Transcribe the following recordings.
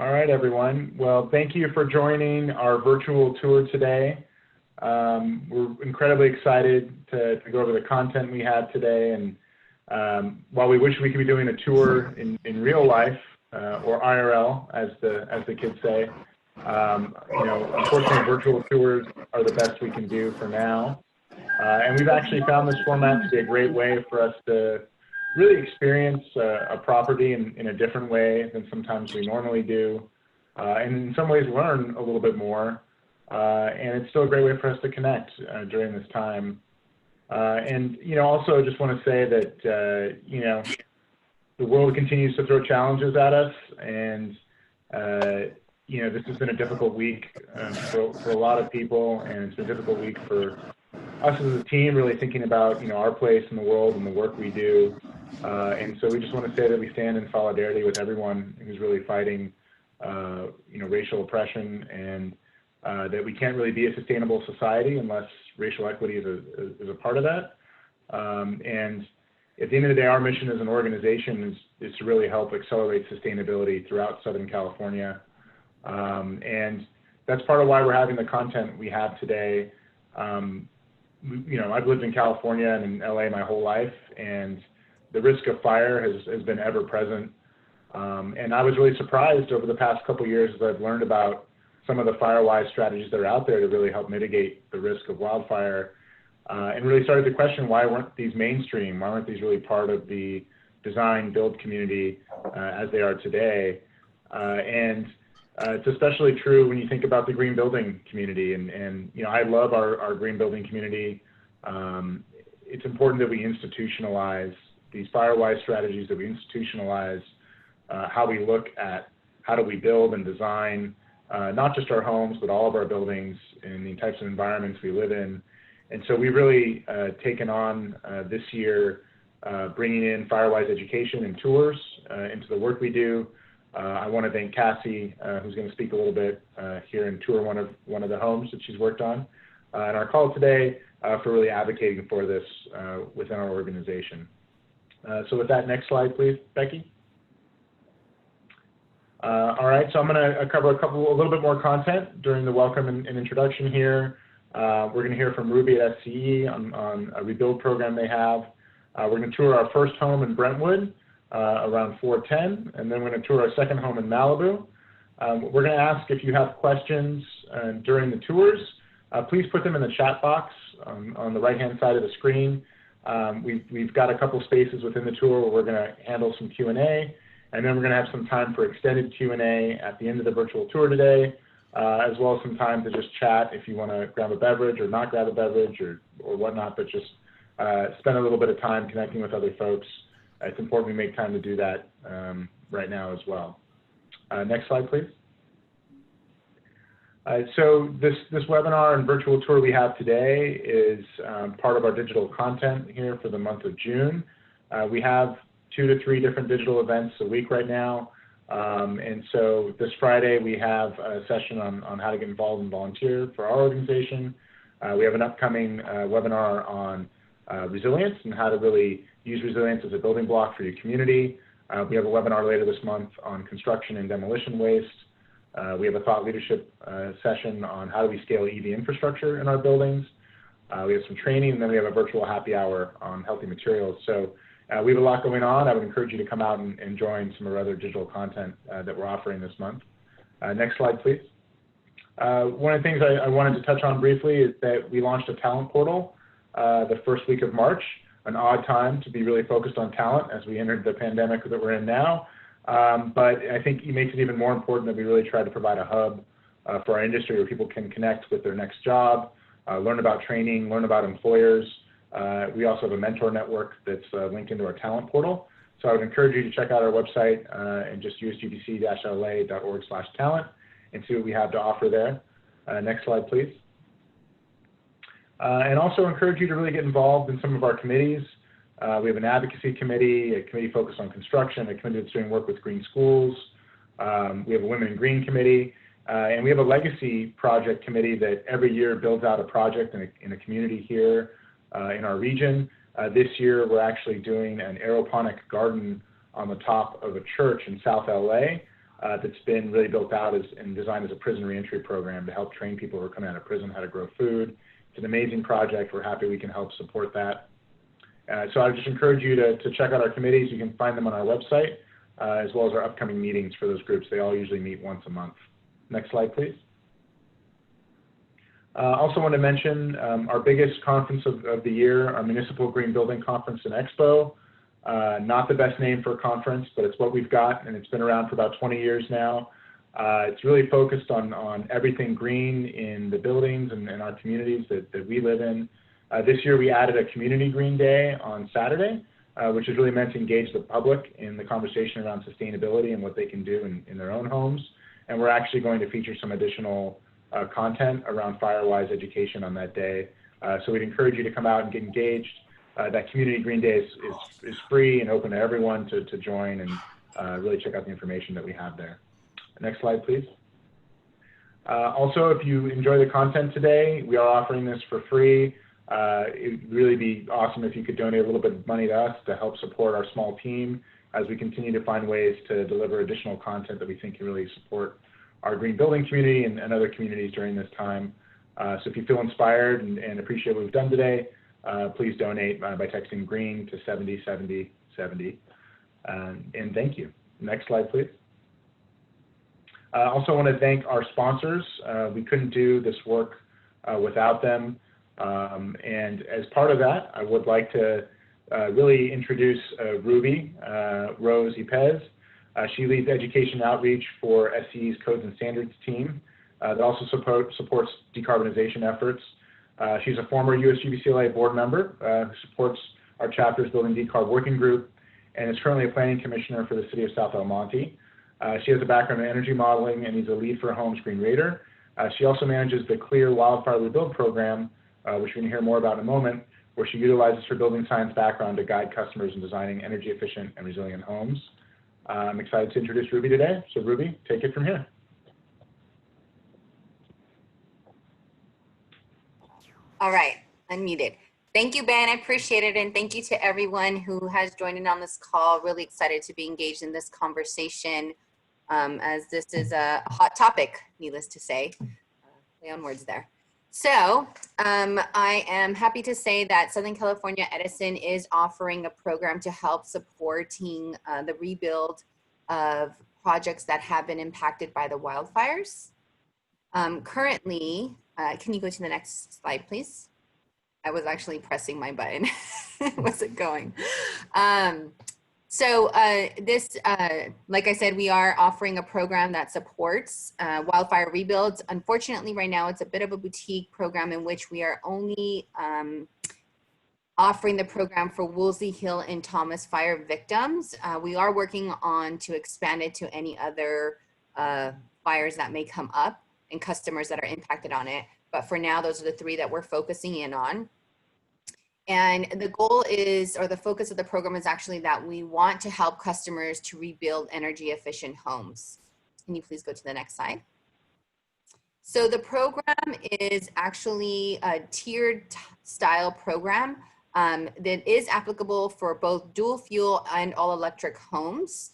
All right, everyone. Well, thank you for joining our virtual tour today. We're incredibly excited to go over the content we have today. And while we wish we could be doing a tour in real life, or IRL, as the kids say, unfortunately, virtual tours are the best we can do for now. And we've actually found this format to be a great way for us to really experience a property in a different way than sometimes we normally do, and in some ways learn a little bit more. And it's still a great way for us to connect during this time. And also just want to say that the world continues to throw challenges at us, and this has been a difficult week for a lot of people, and it's been a difficult week for us as a team, really thinking about our place in the world and the work we do. And so we just want to say that we stand in solidarity with everyone who's really fighting racial oppression, and that we can't really be a sustainable society unless racial equity is a part of that. And at the end of the day, our mission as an organization is to really help accelerate sustainability throughout Southern California. And that's part of why we're having the content we have today. I've lived in California and in LA my whole life, and the risk of fire has been ever present. And I was really surprised over the past couple of years as I've learned about some of the Firewise strategies that are out there to really help mitigate the risk of wildfire, and really started to question, why weren't these mainstream? Why weren't these really part of the design build community as they are today? And it's especially true when you think about the green building community. And I love our green building community. It's important that we institutionalize these Firewise strategies, that we institutionalize how we look at how do we build and design not just our homes, but all of our buildings and the types of environments we live in. And so we've really taken on this year bringing in Firewise education and tours into the work we do. I want to thank Cassy, who's going to speak a little bit here and tour one of the homes that she's worked on in our call today, for really advocating for this within our organization. So with that, next slide, please, Becky. All right, so I'm going to cover a little bit more content during the welcome and introduction here. We're going to hear from Ruby at SCE on a rebuild program they have. We're going to tour our first home in Brentwood around 4:10, and then we're going to tour our second home in Malibu. We're going to ask if you have questions during the tours. Please put them in the chat box on the right-hand side of the screen. We've got a couple spaces within the tour where we're going to handle some Q&A, and then we're going to have some time for extended Q&A at the end of the virtual tour today, as well as some time to just chat if you want to grab a beverage or not grab a beverage or whatnot, but just spend a little bit of time connecting with other folks. It's important we make time to do that right now as well. Next slide, please. So this webinar and virtual tour we have today is part of our digital content here for the month of June. We have 2 to 3 different digital events a week right now. And so this Friday we have a session on how to get involved and volunteer for our organization. We have an upcoming webinar on resilience and how to really use resilience as a building block for your community. We have a webinar later this month on construction and demolition waste. We have a thought leadership session on how do we scale EV infrastructure in our buildings. We have some training, and then we have a virtual happy hour on healthy materials. So we have a lot going on. I would encourage you to come out and join some of our other digital content that we're offering this month. Next slide, please. One of the things I wanted to touch on briefly is that we launched a talent portal the first week of March, an odd time to be really focused on talent as we entered the pandemic that we're in now. But I think it makes it even more important that we really try to provide a hub for our industry where people can connect with their next job, learn about training, learn about employers. We also have a mentor network that's linked into our talent portal. So I would encourage you to check out our website and just USGBC-LA.org/talent and see what we have to offer there. Next slide, please. And also encourage you to really get involved in some of our committees. We have an advocacy committee, a committee focused on construction, a committee that's doing work with green schools. We have a Women in Green committee, and we have a legacy project committee that every year builds out a project in a community here in our region. This year, we're actually doing an aeroponic garden on the top of a church in South LA. that's been really built out and designed as a prison reentry program to help train people who are coming out of prison how to grow food. It's an amazing project. We're happy we can help support that. So I would just encourage you to check out our committees. You can find them on our website, as well as our upcoming meetings for those groups. They all usually meet once a month. Next slide, please. Also want to mention our biggest conference of the year, our Municipal Green Building Conference and Expo. Not the best name for a conference, but it's what we've got, and it's been around for about 20 years now. It's really focused on everything green in the buildings and our communities that we live in. This year we added a Community Green Day on Saturday, which is really meant to engage the public in the conversation around sustainability and what they can do in their own homes. And we're actually going to feature some additional content around Firewise education on that day. So we'd encourage you to come out and get engaged. That Community Green Day is free and open to everyone to join and really check out the information that we have there. Next slide, please. Also, if you enjoy the content today, we are offering this for free. It would really be awesome if you could donate a little bit of money to us to help support our small team as we continue to find ways to deliver additional content that we think can really support our green building community and other communities during this time. So if you feel inspired and appreciate what we've done today, please donate by texting GREEN to 707070. And thank you. Next slide, please. I also want to thank our sponsors. We couldn't do this work without them. And as part of that, I would like to really introduce Ruby Rose Ypez. She leads education outreach for SCE's Codes and Standards team that also supports decarbonization efforts. She's a former USGBC-LA board member who supports our chapter's Building Decarb Working Group and is currently a planning commissioner for the city of South El Monte. She has a background in energy modeling and is a lead for Homes Green Raider. She also manages the CLEAR Wildfire Rebuild program, which we're going to hear more about in a moment, where she utilizes her building science background to guide customers in designing energy efficient and resilient homes. I'm excited to introduce Ruby today. So Ruby, take it from here. All right, unmuted. Thank you, Ben. I appreciate it. And thank you to everyone who has joined in on this call. Really excited to be engaged in this conversation as this is a hot topic, needless to say. Play on words there. So I am happy to say that Southern California Edison is offering a program to help supporting the rebuild of projects that have been impacted by the wildfires. Currently, can you go to the next slide, please? I was actually pressing my button. It wasn't going. Like I said, we are offering a program that supports wildfire rebuilds. Unfortunately, right now, it's a bit of a boutique program in which we are only offering the program for Woolsey Hill and Thomas fire victims. We are working on to expand it to any other fires that may come up and customers that are impacted on it. But for now, those are the three that we're focusing in on. And the goal is, or the focus of the program is actually that we want to help customers to rebuild energy efficient homes. Can you please go to the next slide? So the program is actually a tiered style program that is applicable for both dual fuel and all electric homes.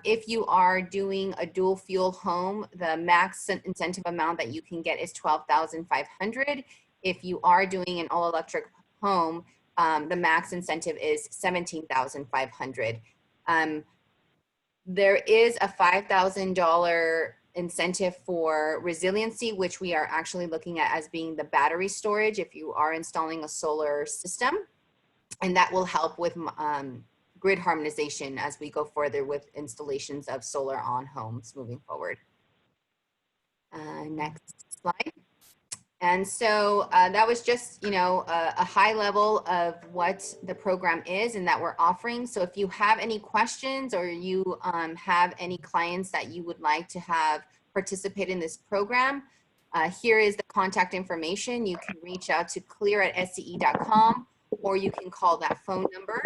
If you are doing a dual fuel home, the max incentive amount that you can get is $12,500. If you are doing an all electric home, the max incentive is $17,500. There is a $5,000 incentive for resiliency, which we are actually looking at as being the battery storage if you are installing a solar system, and that will help with grid harmonization as we go further with installations of solar on homes moving forward. Next slide. And so that was just, a high level of what the program is and that we're offering. So if you have any questions or you have any clients that you would like to have participate in this program, here is the contact information. You can reach out to clear@sce.com or you can call that phone number.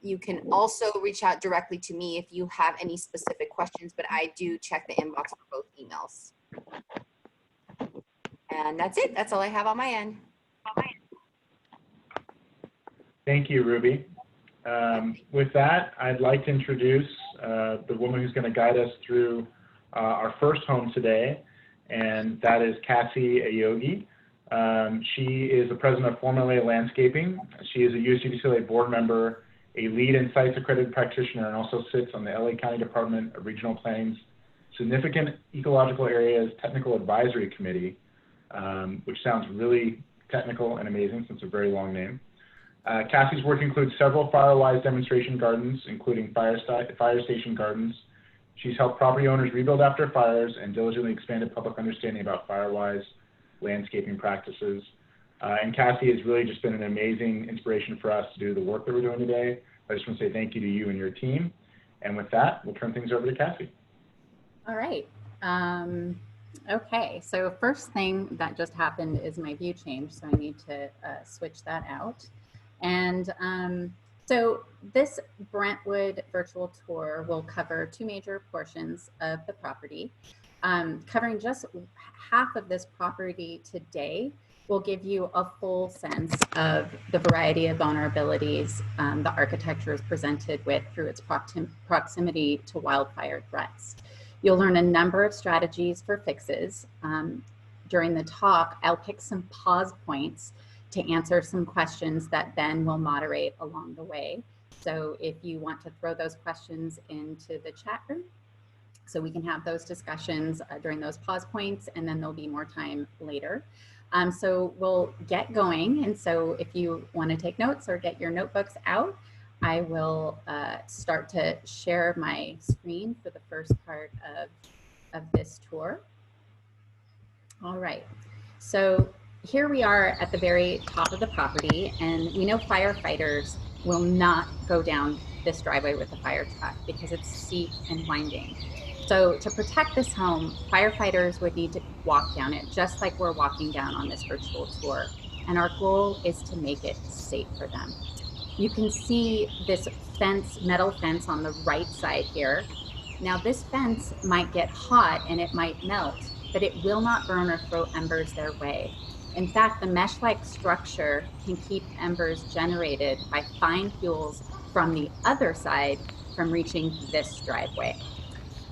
You can also reach out directly to me if you have any specific questions, but I do check the inbox for both emails. And that's it. That's all I have on my end. Thank you, Ruby. With that, I'd like to introduce the woman who's going to guide us through our first home today, and that is Cassy Aoyagi. She is the president of Formula Landscaping. She is a USGBC-LA board member, a lead and sites accredited practitioner, and also sits on the LA County Department of Regional Planning's Significant Ecological Areas Technical Advisory Committee, which sounds really technical and amazing since it's a very long name. Cassy's work includes several Firewise demonstration gardens, including fire station gardens. She's helped property owners rebuild after fires and diligently expanded public understanding about Firewise landscaping practices. And Cassy has really just been an amazing inspiration for us to do the work that we're doing today. I just want to say thank you to you and your team. And with that, we'll turn things over to Cassy. All right. Okay, so first thing that just happened is my view changed, so I need to switch that out. And so this Brentwood virtual tour will cover two major portions of the property. Covering just half of this property today will give you a full sense of the variety of vulnerabilities the architecture is presented with through its proximity to wildfire threats. You'll learn a number of strategies for fixes. During the talk, I'll pick some pause points to answer some questions that Ben will moderate along the way. So if you want to throw those questions into the chat room, so we can have those discussions during those pause points, and then there'll be more time later. So we'll get going. And so if you want to take notes or get your notebooks out, I will start to share my screen for the first part of this tour. All right, so here we are at the very top of the property, and we know firefighters will not go down this driveway with a fire truck because it's steep and winding. So to protect this home, firefighters would need to walk down it just like we're walking down on this virtual tour. And our goal is to make it safe for them. You can see this fence, metal fence on the right side here. Now this fence might get hot and it might melt, but it will not burn or throw embers their way. In fact, the mesh-like structure can keep embers generated by fine fuels from the other side from reaching this driveway.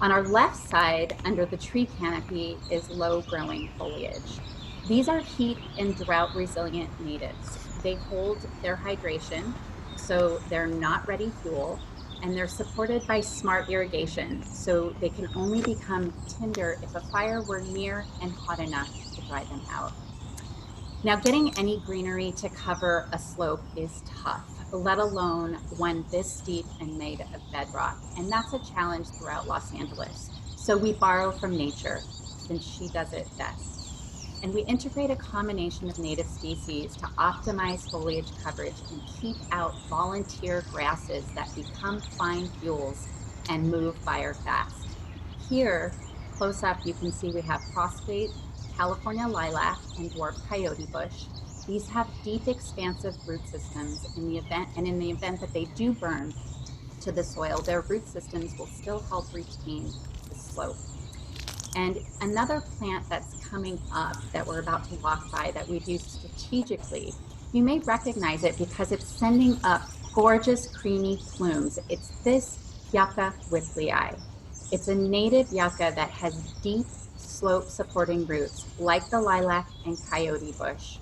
On our left side, under the tree canopy, is low-growing foliage. These are heat and drought-resilient natives. They hold their hydration, so they're not ready fuel, and they're supported by smart irrigation, so they can only become tinder if a fire were near and hot enough to dry them out. Now, getting any greenery to cover a slope is tough, let alone one this steep and made of bedrock. And that's a challenge throughout Los Angeles. So we borrow from nature, since she does it best. And we integrate a combination of native species to optimize foliage coverage and keep out volunteer grasses that become fine fuels and move fire fast. Here, close up, you can see we have phosphate, California lilac, and dwarf coyote bush. These have deep, expansive root systems in the event that they do burn to the soil, their root systems will still help retain the slope. And another plant that's coming up that we're about to walk by that we've used strategically, you may recognize it because it's sending up gorgeous creamy plumes. It's this Yucca whipplei. It's a native yucca that has deep slope supporting roots like the lilac and coyote bush.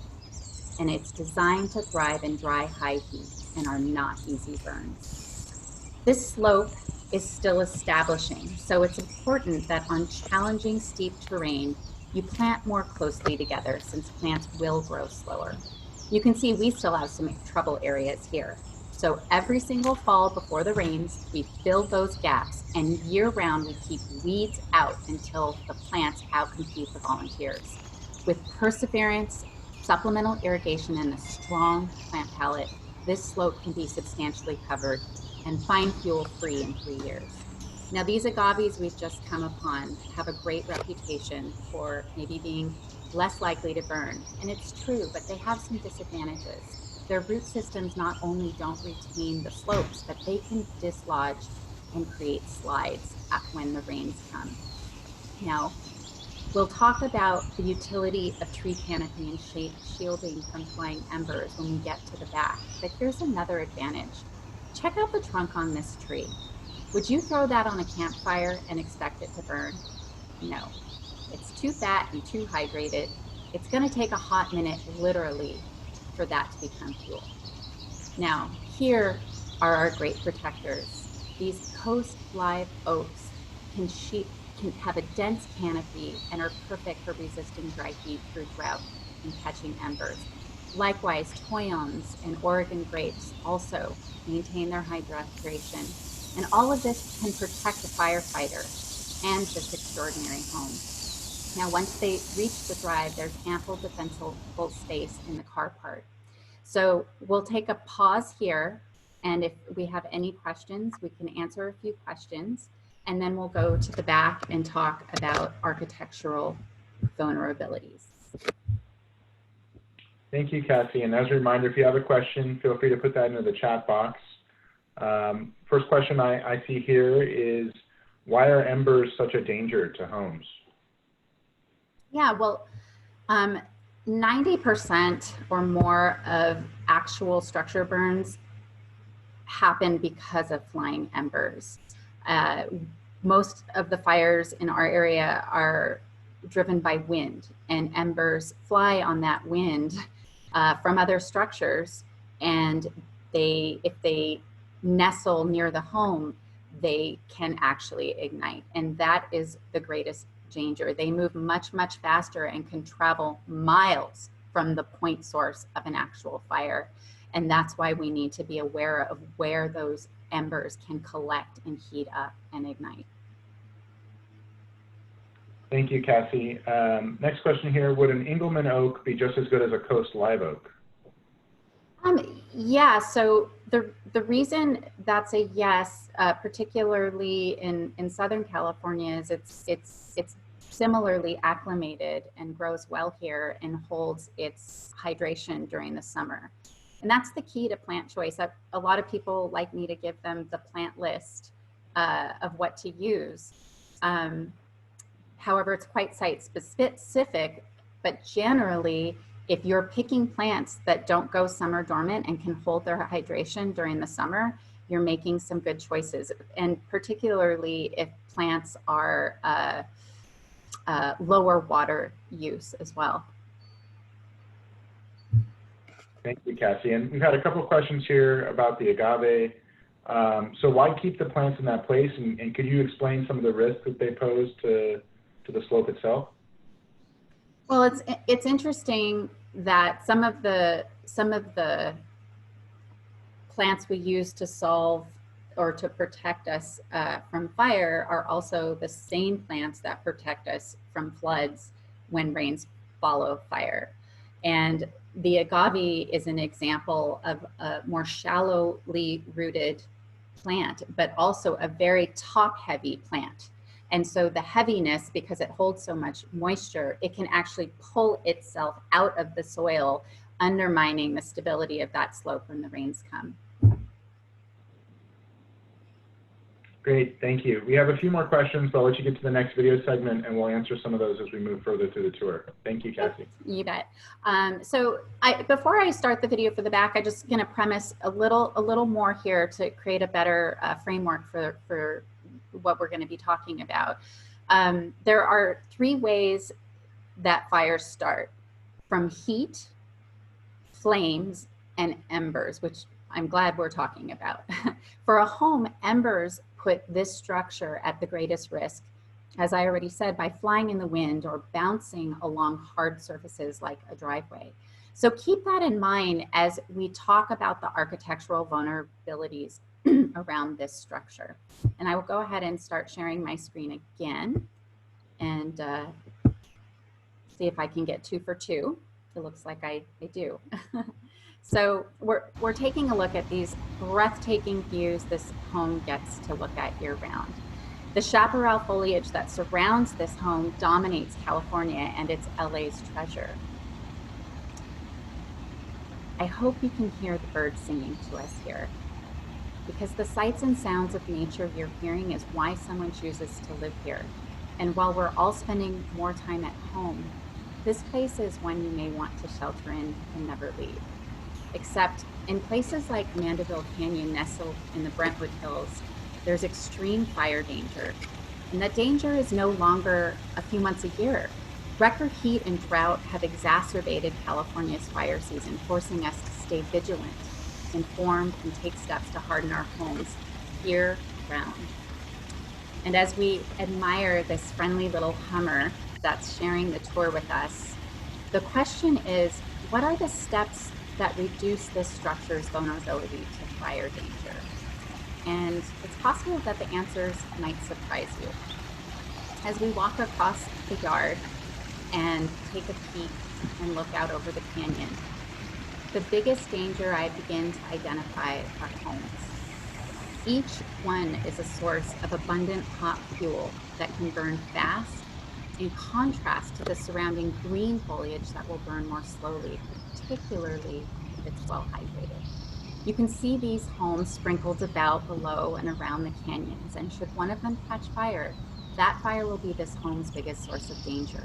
And it's designed to thrive in dry, high heat and are not easy burns. This slope is still establishing, so it's important that on challenging steep terrain, you plant more closely together since plants will grow slower. You can see we still have some trouble areas here. So every single fall before the rains, we fill those gaps, and year round we keep weeds out until the plants outcompete the volunteers. With perseverance, supplemental irrigation, and a strong plant palette, this slope can be substantially covered and fine fuel free in 3 years. Now these agaves we've just come upon have a great reputation for maybe being less likely to burn, and it's true, but they have some disadvantages. Their root systems not only don't retain the slopes, but they can dislodge and create slides when the rains come. Now, we'll talk about the utility of tree canopy and shielding from flying embers when we get to the back, but here's another advantage. check out the trunk on this tree. Would you throw that on a campfire and expect it to burn? No. It's too fat and too hydrated. It's going to take a hot minute, literally, for that to become fuel. Now, here are our great protectors. These coast live oaks can have a dense canopy and are perfect for resisting dry heat through drought and catching embers. Likewise, toyons and Oregon grapes also maintain their hydration. And all of this can protect the firefighter and this extraordinary home. Now, once they reach the drive, there's ample defensible space in the car part. So we'll take a pause here, and if we have any questions, we can answer a few questions, and then we'll go to the back and talk about architectural vulnerabilities. Thank you, Cassy. And as a reminder, if you have a question, feel free to put that into the chat box. First question I see here is, why are embers such a danger to homes? Yeah, well, 90% or more of actual structure burns happen because of flying embers. Most of the fires in our area are driven by wind, and embers fly on that wind from other structures, and if they nestle near the home, they can actually ignite, and that is the greatest danger. They move much, much faster and can travel miles from the point source of an actual fire. And that's why we need to be aware of where those embers can collect and heat up and ignite. Thank you, Cassy. Next question here, would an Engelmann oak be just as good as a coast live oak? Yeah, so the reason that's a yes, particularly in Southern California, is it's similarly acclimated and grows well here and holds its hydration during the summer. And that's the key to plant choice. A lot of people like me to give them the plant list of what to use. However, it's quite site specific, but generally, if you're picking plants that don't go summer dormant and can hold their hydration during the summer, you're making some good choices. And particularly if plants are lower water use as well. Thank you, Cassy. And we've had a couple of questions here about the agave. So why keep the plants in that place? And could you explain some of the risks that they pose to the slope itself? Well, it's interesting that some of the plants we use to solve or to protect us from fire are also the same plants that protect us from floods when rains follow fire. And the agave is an example of a more shallowly rooted plant, but also a very top-heavy plant. And so the heaviness, because it holds so much moisture, it can actually pull itself out of the soil, undermining the stability of that slope when the rains come. Great, thank you. We have a few more questions, but I'll let you get to the next video segment and we'll answer some of those as we move further through the tour. Thank you, Cassy. You bet. So before I start the video for the back, I'm just gonna premise a little more here to create a better framework for what we're gonna be talking about. There are 3 ways that fires start: from heat, flames, and embers, which I'm glad we're talking about. For a home, embers put this structure at the greatest risk, as I already said, by flying in the wind or bouncing along hard surfaces like a driveway. So keep that in mind as we talk about the architectural vulnerabilities around this structure. And I will go ahead and start sharing my screen again and see if I can get 2 for 2. It looks like I do. So we're taking a look at these breathtaking views this home gets to look at year-round. The chaparral foliage that surrounds this home dominates California, and it's LA's treasure. I hope you can hear the birds singing to us here, because the sights and sounds of nature you're hearing is why someone chooses to live here. And while we're all spending more time at home, this place is one you may want to shelter in and never leave. except in places like Mandeville Canyon nestled in the Brentwood Hills, there's extreme fire danger. And that danger is no longer a few months a year. Record heat and drought have exacerbated California's fire season, forcing us to stay vigilant, informed, and take steps to harden our homes year-round. And as we admire this friendly little Hummer that's sharing the tour with us, the question is, what are the steps that reduce this structure's vulnerability to fire danger? And it's possible that the answers might surprise you. As we walk across the yard and take a peek and look out over the canyon, the biggest danger I begin to identify are homes. Each one is a source of abundant hot fuel that can burn fast, in contrast to the surrounding green foliage that will burn more slowly, particularly if it's well hydrated. You can see these homes sprinkled about below and around the canyons, and should one of them catch fire, that fire will be this home's biggest source of danger.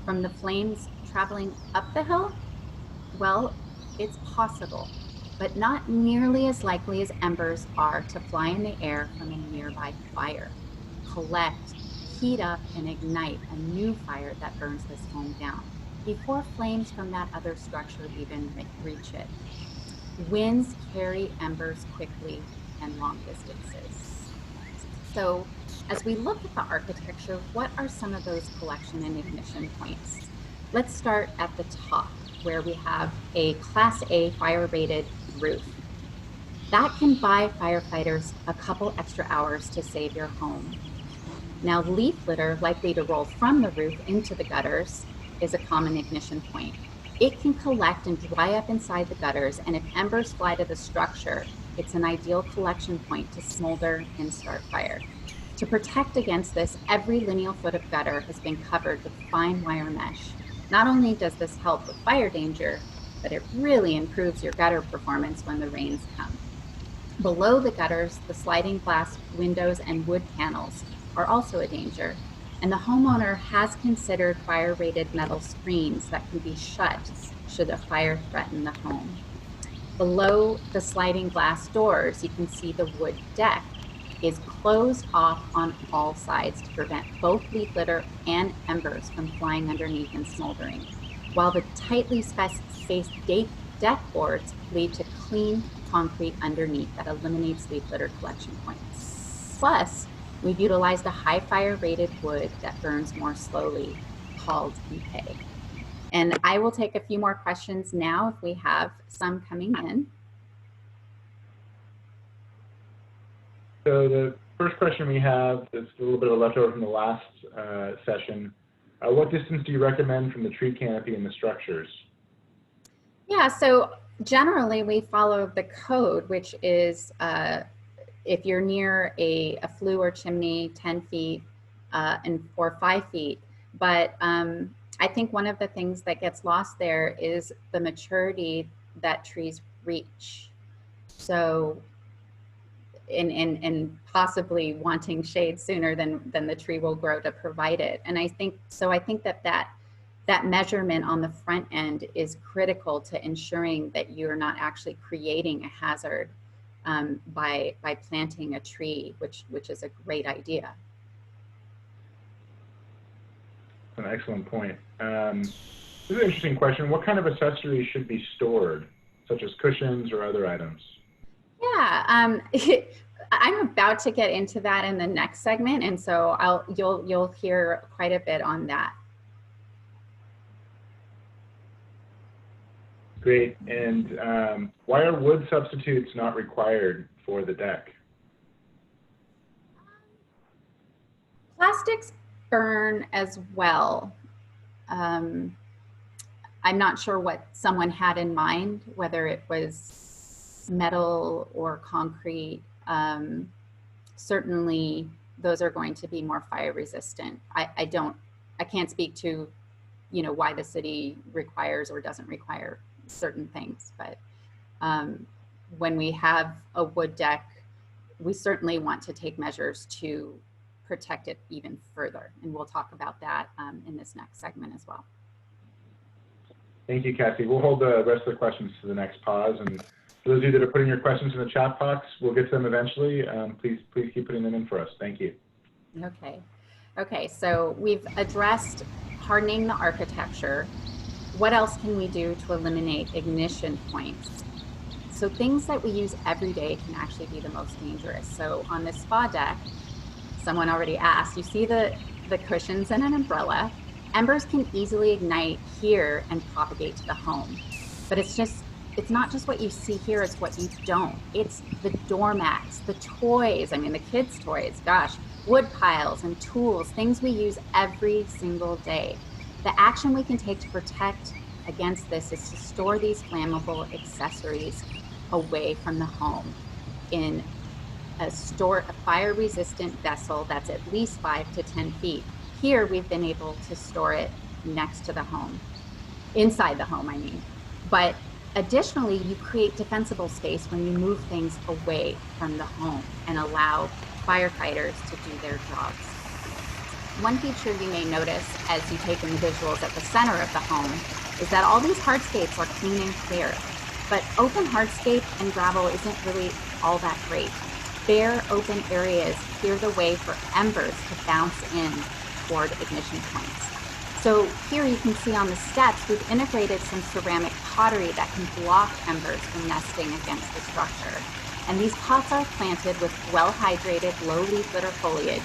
From the flames traveling up the hill, well, it's possible, but not nearly as likely as embers are to fly in the air from a nearby fire, collect, heat up, and ignite a new fire that burns this home down before flames from that other structure even reach it. Winds carry embers quickly and long distances. So as we look at the architecture, what are some of those collection and ignition points? Let's start at the top, where we have a Class A fire-rated roof. That can buy firefighters a couple extra hours to save your home. Now, leaf litter likely to roll from the roof into the gutters is a common ignition point. It can collect and dry up inside the gutters, and if embers fly to the structure, it's an ideal collection point to smolder and start fire. To protect against this, every lineal foot of gutter has been covered with fine wire mesh. Not only does this help with fire danger, but it really improves your gutter performance when the rains come. Below the gutters, the sliding glass windows and wood panels are also a danger, and the homeowner has considered fire-rated metal screens that can be shut should a fire threaten the home. Below the sliding glass doors, you can see the wood deck is closed off on all sides to prevent both leaf litter and embers from flying underneath and smoldering, while the tightly spaced deck boards lead to clean concrete underneath that eliminates leaf litter collection points. Plus, we've utilized a high fire rated wood that burns more slowly, called Epay. And I will take a few more questions now if we have some coming in. So the first question we have is a little bit of a leftover from the last session. What distance do you recommend from the tree canopy and the structures? Yeah, so generally we follow the code, which is if you're near a flue or chimney, 10 feet or 5 feet. But I think one of the things that gets lost there is the maturity that trees reach. So, and possibly wanting shade sooner than the tree will grow to provide it. And I think that measurement on the front end is critical to ensuring that you're not actually creating a hazard by planting a tree, which is a great idea. That's an excellent point. This is an interesting question. What kind of accessories should be stored, such as cushions or other items? Yeah, I'm about to get into that in the next segment, and so you'll hear quite a bit on that. Great. And why are wood substitutes not required for the deck? Plastics burn as well. I'm not sure what someone had in mind, whether it was metal or concrete. Certainly those are going to be more fire resistant. I can't speak to, why the city requires or doesn't require certain things, but when we have a wood deck, we certainly want to take measures to protect it even further. And we'll talk about that in this next segment as well. Thank you, Cassy. We'll hold the rest of the questions to the next pause. And for those of you that are putting your questions in the chat box, we'll get to them eventually. Please keep putting them in for us. Thank you. Okay. Okay, so we've addressed hardening the architecture. What else can we do to eliminate ignition points? So things that we use every day can actually be the most dangerous. So on this spa deck, someone already asked, you see the cushions and an umbrella. Embers can easily ignite here and propagate to the home. But it's not just what you see here, it's what you don't. It's the doormats, the toys, I mean, the kids' toys, gosh, wood piles and tools, things we use every single day. The action we can take to protect against this is to store these flammable accessories away from the home in a fire-resistant vessel that's at least 5 to 10 feet. Here, we've been able to store it next to the home, inside the home, I mean. But additionally, you create defensible space when you move things away from the home and allow firefighters to do their jobs. One feature you may notice as you take in the visuals at the center of the home is that all these hardscapes are clean and clear, but open hardscape and gravel isn't really all that great. Bare open areas clear the way for embers to bounce in toward ignition points. So here you can see on the steps, we've integrated some ceramic pottery that can block embers from nesting against the structure. And these pots are planted with well-hydrated, low leaf litter foliage.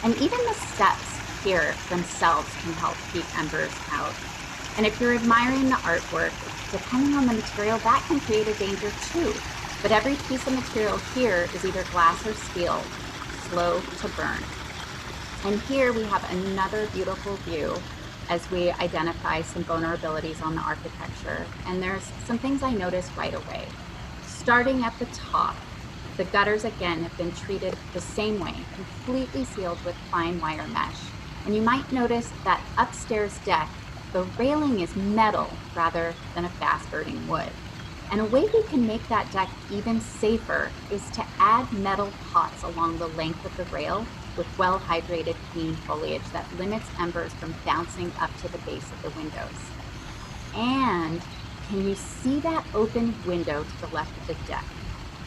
And even the steps here themselves can help keep embers out. And if you're admiring the artwork, depending on the material, that can create a danger too. But every piece of material here is either glass or steel, slow to burn. And here we have another beautiful view as we identify some vulnerabilities on the architecture. And there's some things I noticed right away. Starting at the top, the gutters again have been treated the same way, completely sealed with fine wire mesh. And you might notice that upstairs deck, the railing is metal rather than a fast burning wood. And a way we can make that deck even safer is to add metal pots along the length of the rail with well-hydrated clean foliage that limits embers from bouncing up to the base of the windows. And can you see that open window to the left of the deck?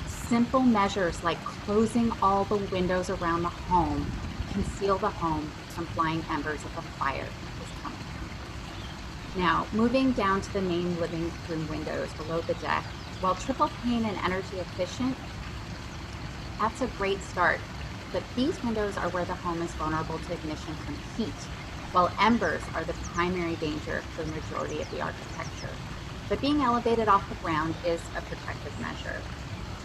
Simple measures like closing all the windows around the home can seal the home from flying embers if a fire is coming. Now, moving down to the main living room windows below the deck, while triple pane and energy efficient, that's a great start. But these windows are where the home is vulnerable to ignition from heat, while embers are the primary danger for the majority of the architecture. But being elevated off the ground is a protective measure.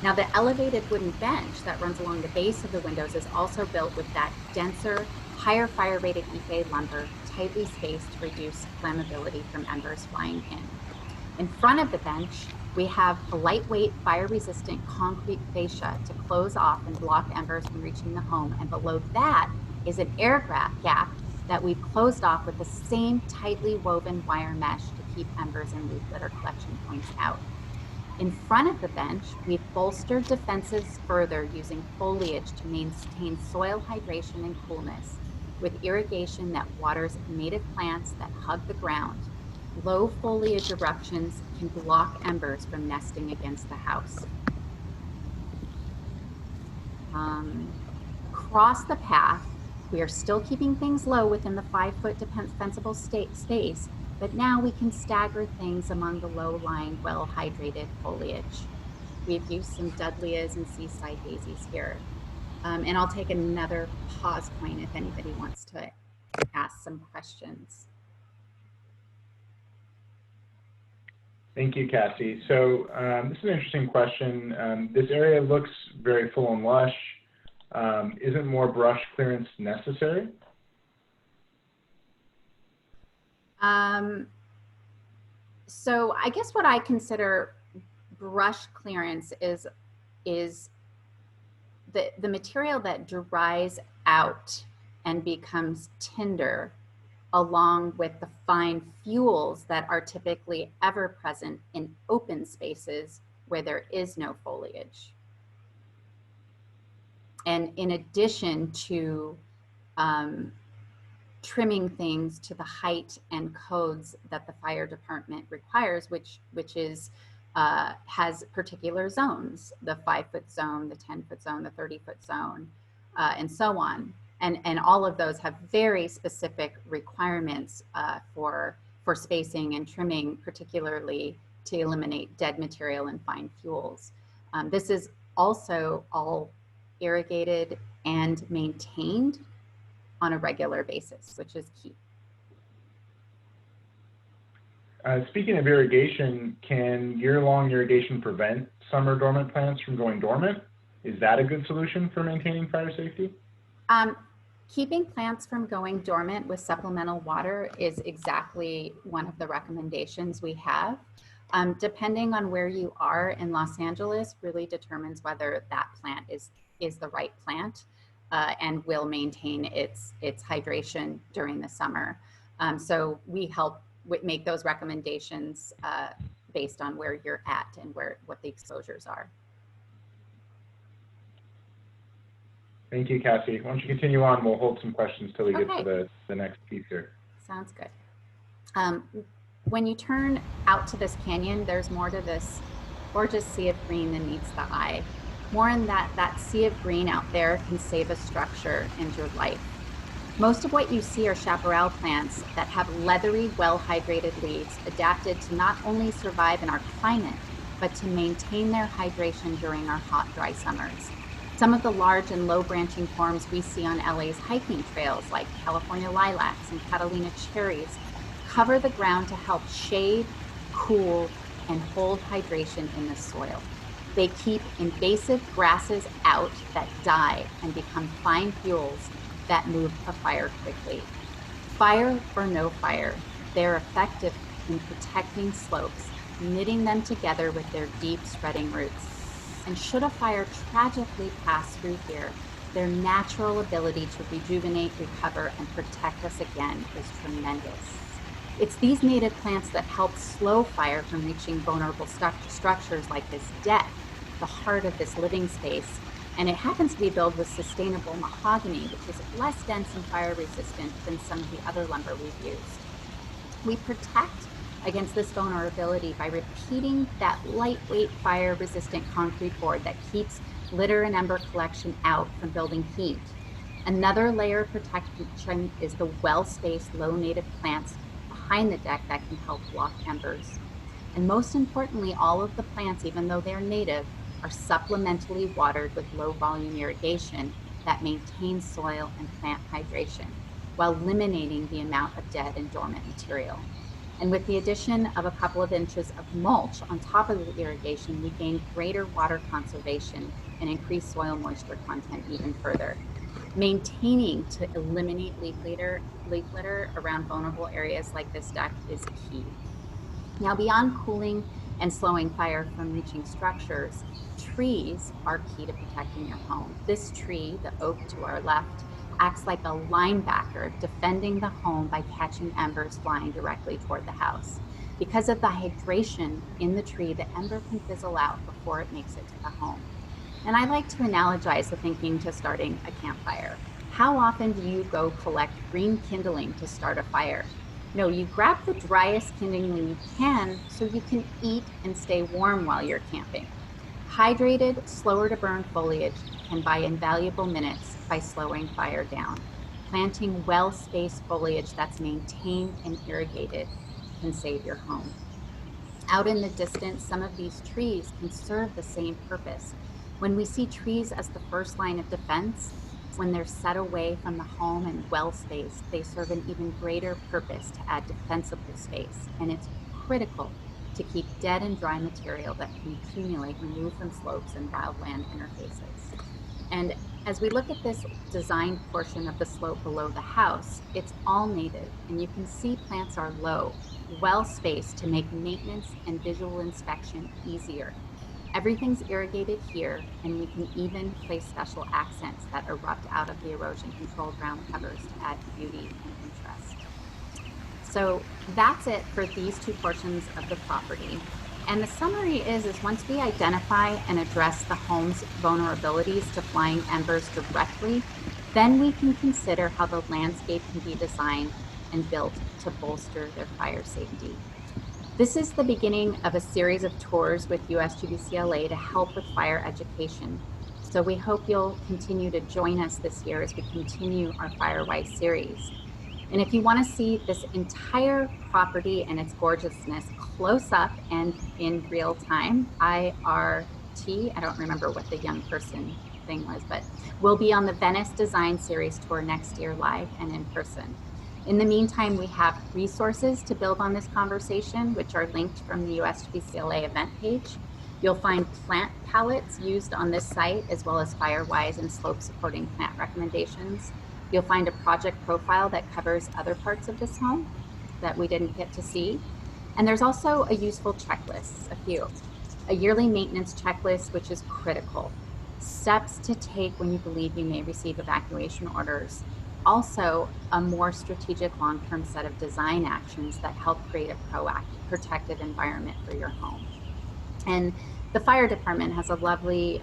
Now, the elevated wooden bench that runs along the base of the windows is also built with that denser, higher fire-rated Ife lumber, tightly spaced to reduce flammability from embers flying in. In front of the bench, we have a lightweight, fire-resistant concrete fascia to close off and block embers from reaching the home. And below that is an air gap that we've closed off with the same tightly woven wire mesh to keep embers and leaf litter collection points out. In front of the bench, we've bolstered defenses further using foliage to maintain soil hydration and coolness, with irrigation that waters native plants that hug the ground. Low foliage eruptions can block embers from nesting against the house. Across the path, we are still keeping things low within the 5-foot defensible space, but now we can stagger things among the low-lying, well-hydrated foliage. We've used some Dudleas and seaside daisies here. And I'll take another pause point if anybody wants to ask some questions. Thank you, Cassy. So this is an interesting question. This area looks very full and lush. Isn't more brush clearance necessary? So I guess what I consider brush clearance is the material that dries out and becomes tinder, along with the fine fuels that are typically ever present in open spaces where there is no foliage. And in addition to trimming things to the height and codes that the fire department requires, which is has particular zones, the 5-foot zone, the 10-foot zone, the 30-foot zone, and so on. And all of those have very specific requirements for spacing and trimming, particularly to eliminate dead material and fine fuels. This is also all irrigated and maintained on a regular basis, which is key. Speaking of irrigation, can year-long irrigation prevent summer dormant plants from going dormant? Is that a good solution for maintaining fire safety? Keeping plants from going dormant with supplemental water is exactly one of the recommendations we have. Depending on where you are in Los Angeles really determines whether that plant is the right plant and will maintain its hydration during the summer. So we help make those recommendations based on where you're at and what the exposures are. Thank you, Cassy. Why don't you continue on? We'll hold some questions till we get to the next piece here. Sounds good. When you turn out to this canyon, there's more to this gorgeous sea of green than meets the eye. More in that sea of green out there can save a structure and your life. Most of what you see are chaparral plants that have leathery, well-hydrated leaves adapted to not only survive in our climate, but to maintain their hydration during our hot, dry summers. Some of the large and low branching forms we see on LA's hiking trails, like California lilacs and Catalina cherries, cover the ground to help shade, cool, and hold hydration in the soil. They keep invasive grasses out that die and become fine fuels that move a fire quickly. Fire or no fire, they're effective in protecting slopes, knitting them together with their deep spreading roots. And should a fire tragically pass through here, their natural ability to rejuvenate, recover, and protect us again is tremendous. It's these native plants that help slow fire from reaching vulnerable structures like this deck, the heart of this living space. And it happens to be built with sustainable mahogany, which is less dense and fire resistant than some of the other lumber we've used. We protect against this vulnerability by repeating that lightweight fire resistant concrete board that keeps litter and ember collection out from building heat. Another layer of protection is the well-spaced low native plants behind the deck that can help block embers. And most importantly, all of the plants, even though they're native, are supplementally watered with low volume irrigation that maintains soil and plant hydration while eliminating the amount of dead and dormant material. And with the addition of a couple of inches of mulch on top of the irrigation, we gain greater water conservation and increase soil moisture content even further. Maintaining to eliminate leaf litter around vulnerable areas like this deck is key. Now, beyond cooling and slowing fire from reaching structures, trees are key to protecting your home. This tree, the oak to our left, acts like a linebacker defending the home by catching embers flying directly toward the house. Because of the hydration in the tree, the ember can fizzle out before it makes it to the home. And I like to analogize the thinking to starting a campfire. How often do you go collect green kindling to start a fire? No, you grab the driest kindling you can so you can eat and stay warm while you're camping. Hydrated, slower to burn foliage can buy invaluable minutes by slowing fire down. Planting well-spaced foliage that's maintained and irrigated can save your home. Out in the distance, some of these trees can serve the same purpose. When we see trees as the first line of defense, when they're set away from the home and well-spaced, they serve an even greater purpose to add defensible space. And it's critical to keep dead and dry material that can accumulate removed from slopes and wildland interfaces. And as we look at this designed portion of the slope below the house, it's all native, and you can see plants are low, well-spaced to make maintenance and visual inspection easier. Everything's irrigated here, and we can even place special accents that erupt out of the erosion-controlled ground covers to add beauty and interest. So that's it for these two portions of the property. And the summary is once we identify and address the home's vulnerabilities to flying embers directly, then we can consider how the landscape can be designed and built to bolster their fire safety. This is the beginning of a series of tours with USGBC-LA to help with fire education. So we hope you'll continue to join us this year as we continue our Firewise series. And if you want to see this entire property and its gorgeousness close up and in real time, IRT, I don't remember what the young person thing was, but we'll be on the Venice Design Series tour next year live and in person. In the meantime, we have resources to build on this conversation, which are linked from the USGBC-LA event page. You'll find plant palettes used on this site, as well as Firewise and slope supporting plant recommendations. You'll find a project profile that covers other parts of this home that we didn't get to see. And there's also a useful checklist, a few. A yearly maintenance checklist, which is critical. Steps to take when you believe you may receive evacuation orders. Also, a more strategic long-term set of design actions that help create a proactive, protective environment for your home. And the fire department has a lovely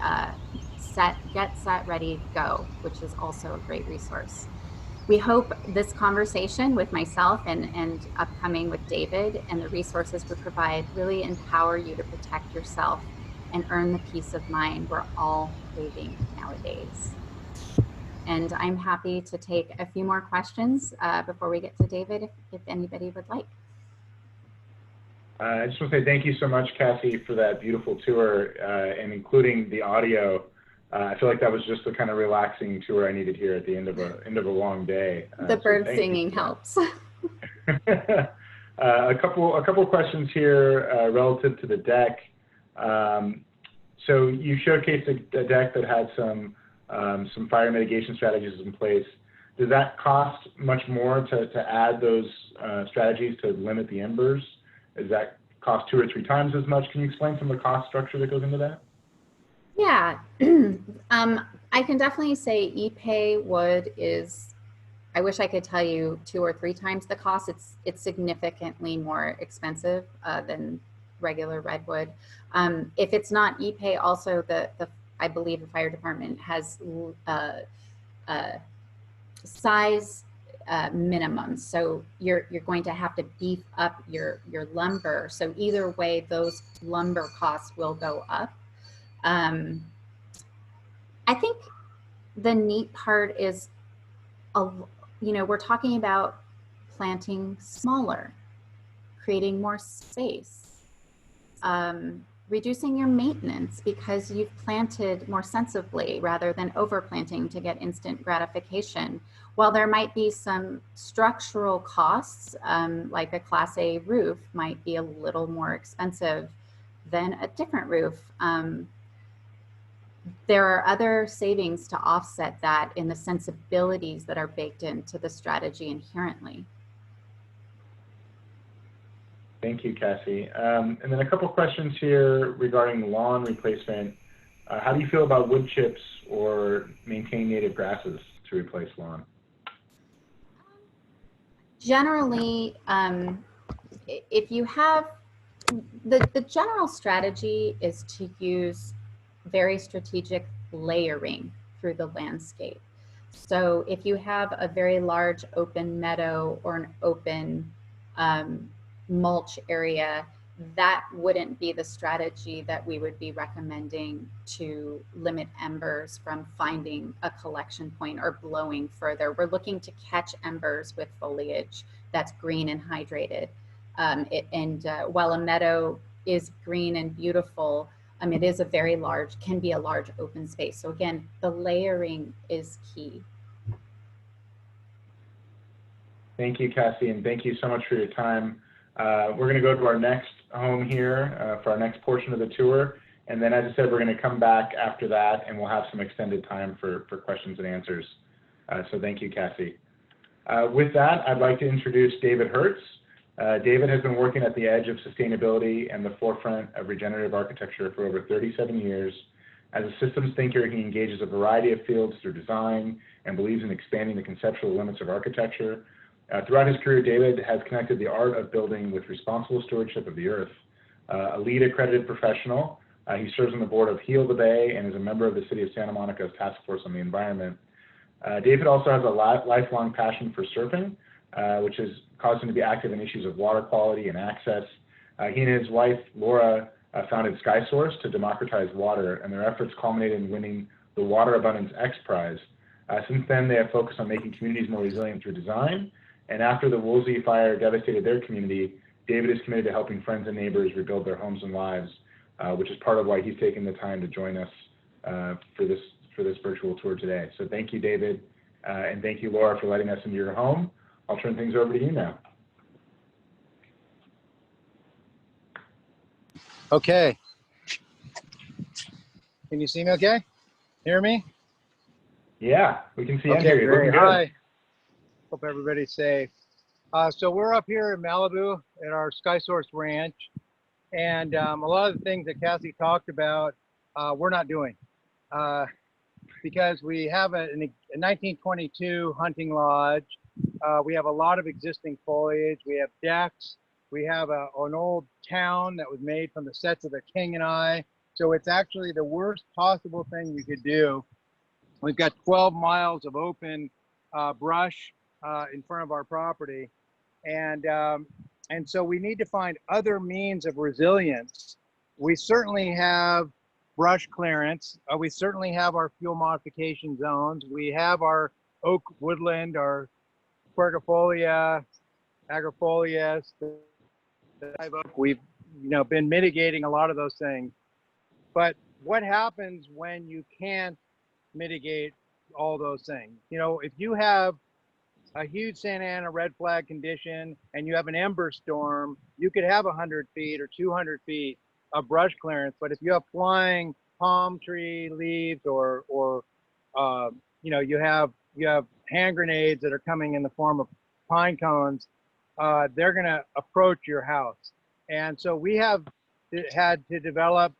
get set, ready, go, which is also a great resource. We hope this conversation with myself and upcoming with David and the resources we provide really empower you to protect yourself and earn the peace of mind we're all craving nowadays. And I'm happy to take a few more questions before we get to David, if anybody would like. I just want to say thank you so much, Cassy, for that beautiful tour and including the audio. I feel like that was just the kind of relaxing tour I needed here at the end of a long day. The bird singing helps. A couple questions here relative to the deck. So you showcased a deck that had some fire mitigation strategies in place. Does that cost much more to add those strategies to limit the embers? Does that cost 2 or 3 times as much? Can you explain some of the cost structure that goes into that? Yeah, I can definitely say ePay wood is, I wish I could tell you 2 or 3 times the cost. It's significantly more expensive than regular redwood. If it's not ePay, also I believe the fire department has size minimums. So you're going to have to beef up your lumber. So either way, those lumber costs will go up. I think the neat part is, we're talking about planting smaller, creating more space, reducing your maintenance because you've planted more sensibly rather than overplanting to get instant gratification. While there might be some structural costs, like a Class A roof might be a little more expensive than a different roof, there are other savings to offset that in the sensibilities that are baked into the strategy inherently. Thank you, Cassy. And then a couple questions here regarding lawn replacement. How do you feel about wood chips or maintain native grasses to replace lawn? Generally, if you have, the general strategy is to use very strategic layering through the landscape. So if you have a very large open meadow or an open mulch area, that wouldn't be the strategy that we would be recommending to limit embers from finding a collection point or blowing further. We're looking to catch embers with foliage that's green and hydrated. While a meadow is green and beautiful, it is can be a large open space. So again, the layering is key. Thank you, Cassy, and thank you so much for your time. We're going to go to our next home here for our next portion of the tour. And then, as I said, we're going to come back after that, and we'll have some extended time for questions and answers. So thank you, Cassy. With that, I'd like to introduce David Hertz. David has been working at the edge of sustainability and the forefront of regenerative architecture for over 37 years. As a systems thinker, he engages a variety of fields through design and believes in expanding the conceptual limits of architecture. Throughout his career, David has connected the art of building with responsible stewardship of the earth. a LEED accredited professional. He serves on the board of Heal the Bay and is a member of the City of Santa Monica's Task Force on the Environment. David also has a lifelong passion for surfing, which has caused him to be active in issues of water quality and access. He and his wife, Laura, founded SkySource to democratize water, and their efforts culminated in winning the Water Abundance X Prize. Since then, they have focused on making communities more resilient through design, and after the Woolsey fire devastated their community, David is committed to helping friends and neighbors rebuild their homes and lives, which is part of why he's taken the time to join us for this virtual tour today. So thank you, David, and thank you, Laura, for letting us into your home. I'll turn things over to you now. Okay. Can you see me okay? Hear me? Yeah, we can see you. Okay, You're great. looking good. Hi. Hope everybody's safe. So we're up here in Malibu at our SkySource Ranch, and a lot of the things that Cassy talked about, we're not doing because we have a 1922 hunting lodge. We have a lot of existing foliage. We have decks. We have an old town that was made from the sets of The King and I. So it's actually the worst possible thing you could do. We've got 12 miles of open brush in front of our property. And so we need to find other means of resilience. We certainly have brush clearance. We certainly have our fuel modification zones. We have our oak woodland, our Quercifolia, agrifolias. We've been mitigating a lot of those things. But what happens when you can't mitigate all those things? If you have a huge Santa Ana red flag condition and you have an ember storm, you could have 100 feet or 200 feet of brush clearance. But if you have flying palm tree leaves or you have hand grenades that are coming in the form of pine cones, they're going to approach your house. And so we have had to develop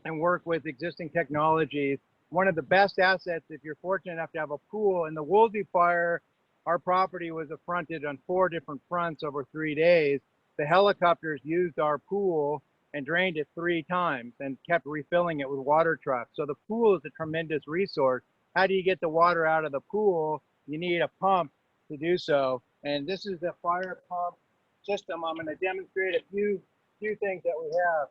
and work with existing technologies. One of the best assets, if you're fortunate enough to have a pool, in the Woolsey fire, our property was affronted on 4 different fronts over 3 days. The helicopters used our pool and drained it 3 times and kept refilling it with water trucks. So the pool is a tremendous resource. How do you get the water out of the pool? You need a pump to do so. And this is the fire pump system. I'm going to demonstrate a few things that we have.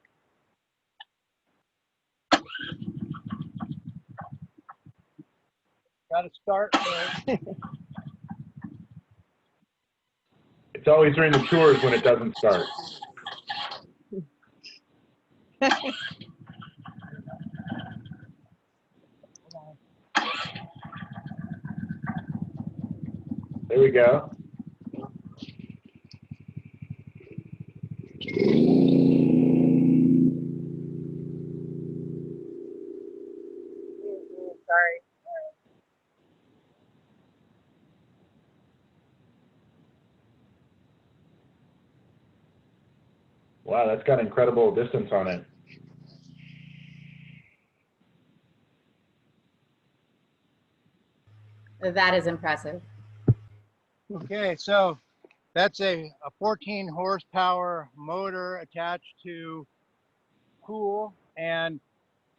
Got to start there. It's always during the tours when it doesn't start. There we go. Sorry. Wow, that's got incredible distance on it. That is impressive. Okay, so that's a 14 horsepower motor attached to pool, and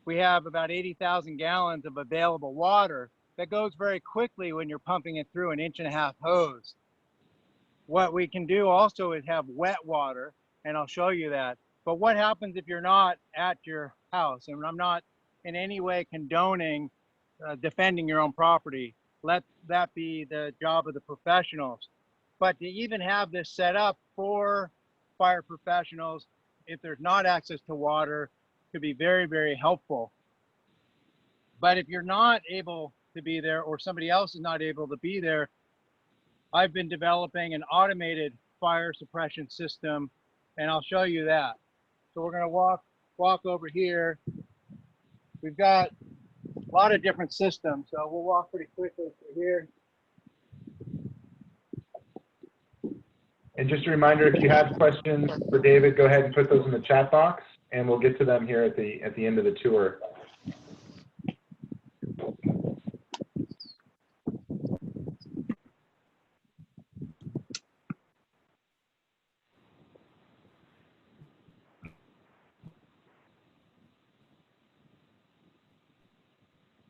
we have about 80,000 gallons of available water that goes very quickly when you're pumping it through an 1.5-inch hose. What we can do also is have wet water, and I'll show you that. But what happens if you're not at your house? And I'm not in any way condoning defending your own property. Let that be the job of the professionals. But to even have this set up for fire professionals, if there's not access to water, could be very, very helpful. But if you're not able to be there, or somebody else is not able to be there, I've been developing an automated fire suppression system, and I'll show you that. So we're gonna walk over here. We've got a lot of different systems, so we'll walk pretty quickly through here. And just a reminder, if you have questions for David, go ahead and put those in the chat box, and we'll get to them here at the end of the tour.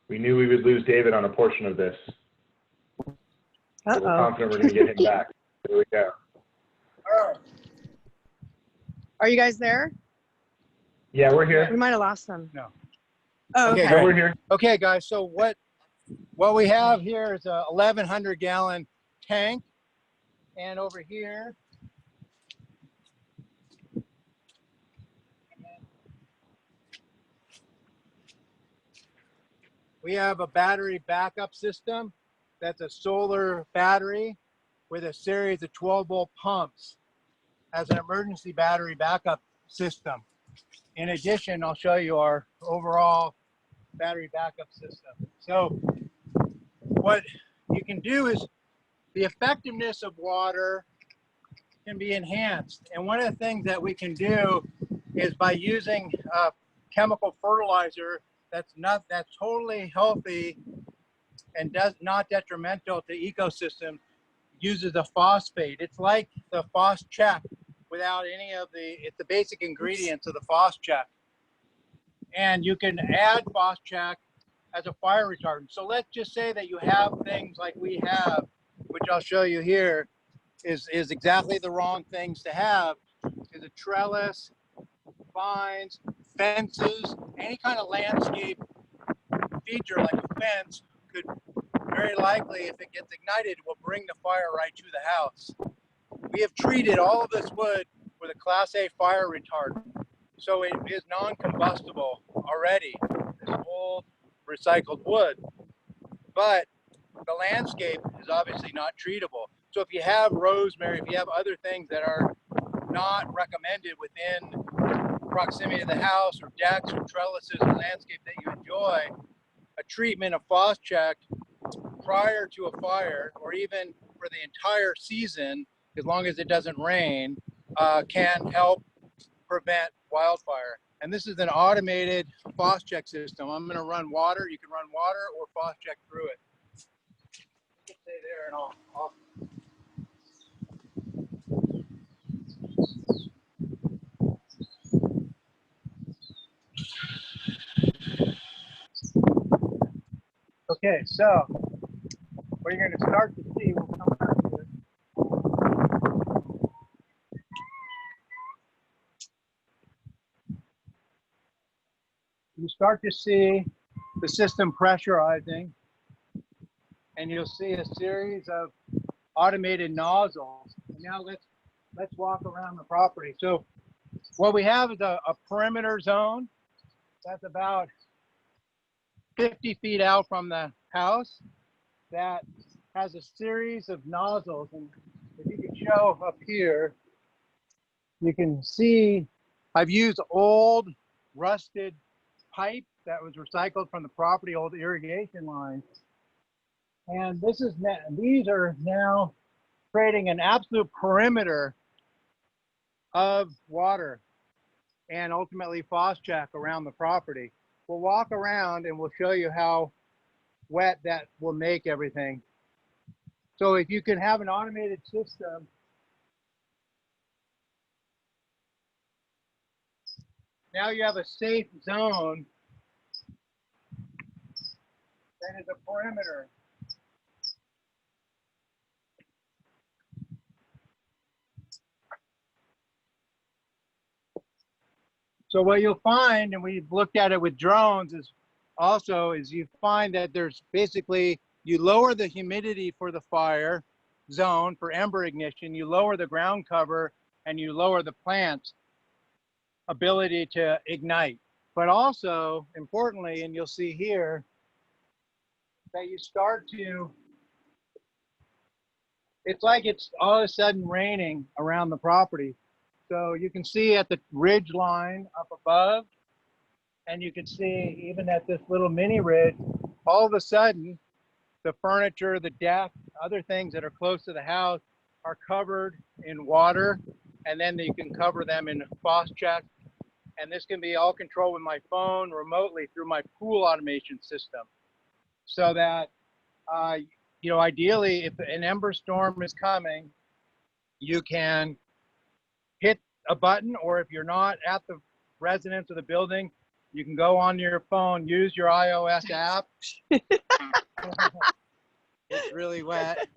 we knew we would lose David on a portion of this. So we're confident we're going to get him back. There we go. Are you guys there? Yeah, we're here. We might have lost them. No. Oh, Okay, okay. No, we're here. Okay, guys, so what we have here is a 1,100 gallon tank. And over here, we have a battery backup system. That's a solar battery with a series of 12-volt pumps as an emergency battery backup system. In addition, I'll show you our overall battery backup system. So what you can do is the effectiveness of water can be enhanced. And one of the things that we can do is by using chemical fertilizer that's totally healthy and not detrimental to ecosystems, uses a phosphate. It's like the Phos-Chek without any of it's the basic ingredients of the Phos-Chek. And you can add Phos-Chek as a fire retardant. So let's just say that you have things like we have, which I'll show you here, is exactly the wrong things to have, is a trellis, vines, fences, any kind of landscape feature like a fence could very likely, if it gets ignited, will bring the fire right to the house. We have treated all of this wood with a Class A fire retardant. So it is non-combustible already, this old recycled wood. But the landscape is obviously not treatable. So if you have rosemary, if you have other things that are not recommended within proximity to the house or decks or trellises or landscape that you enjoy, a treatment of Phos-Chek prior to a fire or even for the entire season, as long as it doesn't rain, can help prevent wildfire. And this is an automated Phos-Chek system. I'm going to run water. You can run water or Phos-Chek through it. Stay there and I'll Okay, so what you're going to start to see, we'll come back to it. You start to see the system pressurizing, and you'll see a series of automated nozzles. And now let's walk around the property. So what we have is a perimeter zone that's about 50 feet out from the house that has a series of nozzles. And if you can show up here, you can see I've used old rusted pipe that was recycled from the property, old irrigation lines. And these are now creating an absolute perimeter of water and ultimately Phos-Chek around the property. We'll walk around and we'll show you how wet that will make everything. So if you can have an automated system, now you have a safe zone that is a perimeter. So what you'll find, and we've looked at it with drones, is you find that there's basically, you lower the humidity for the fire zone for ember ignition, you lower the ground cover, and you lower the plant's ability to ignite. But also, importantly, and you'll see here, that you start to, it's like it's all of a sudden raining around the property. So you can see at the ridge line up above, and you can see even at this little mini ridge, all of a sudden, the furniture, the deck, other things that are close to the house are covered in water, and then you can cover them in Phos-Chek. And this can be all controlled with my phone remotely through my pool automation system. So that, you know, ideally, if an ember storm is coming, you can hit a button, or if you're not at the residence of the building, You can go on your phone, use your iOS app. It's really wet.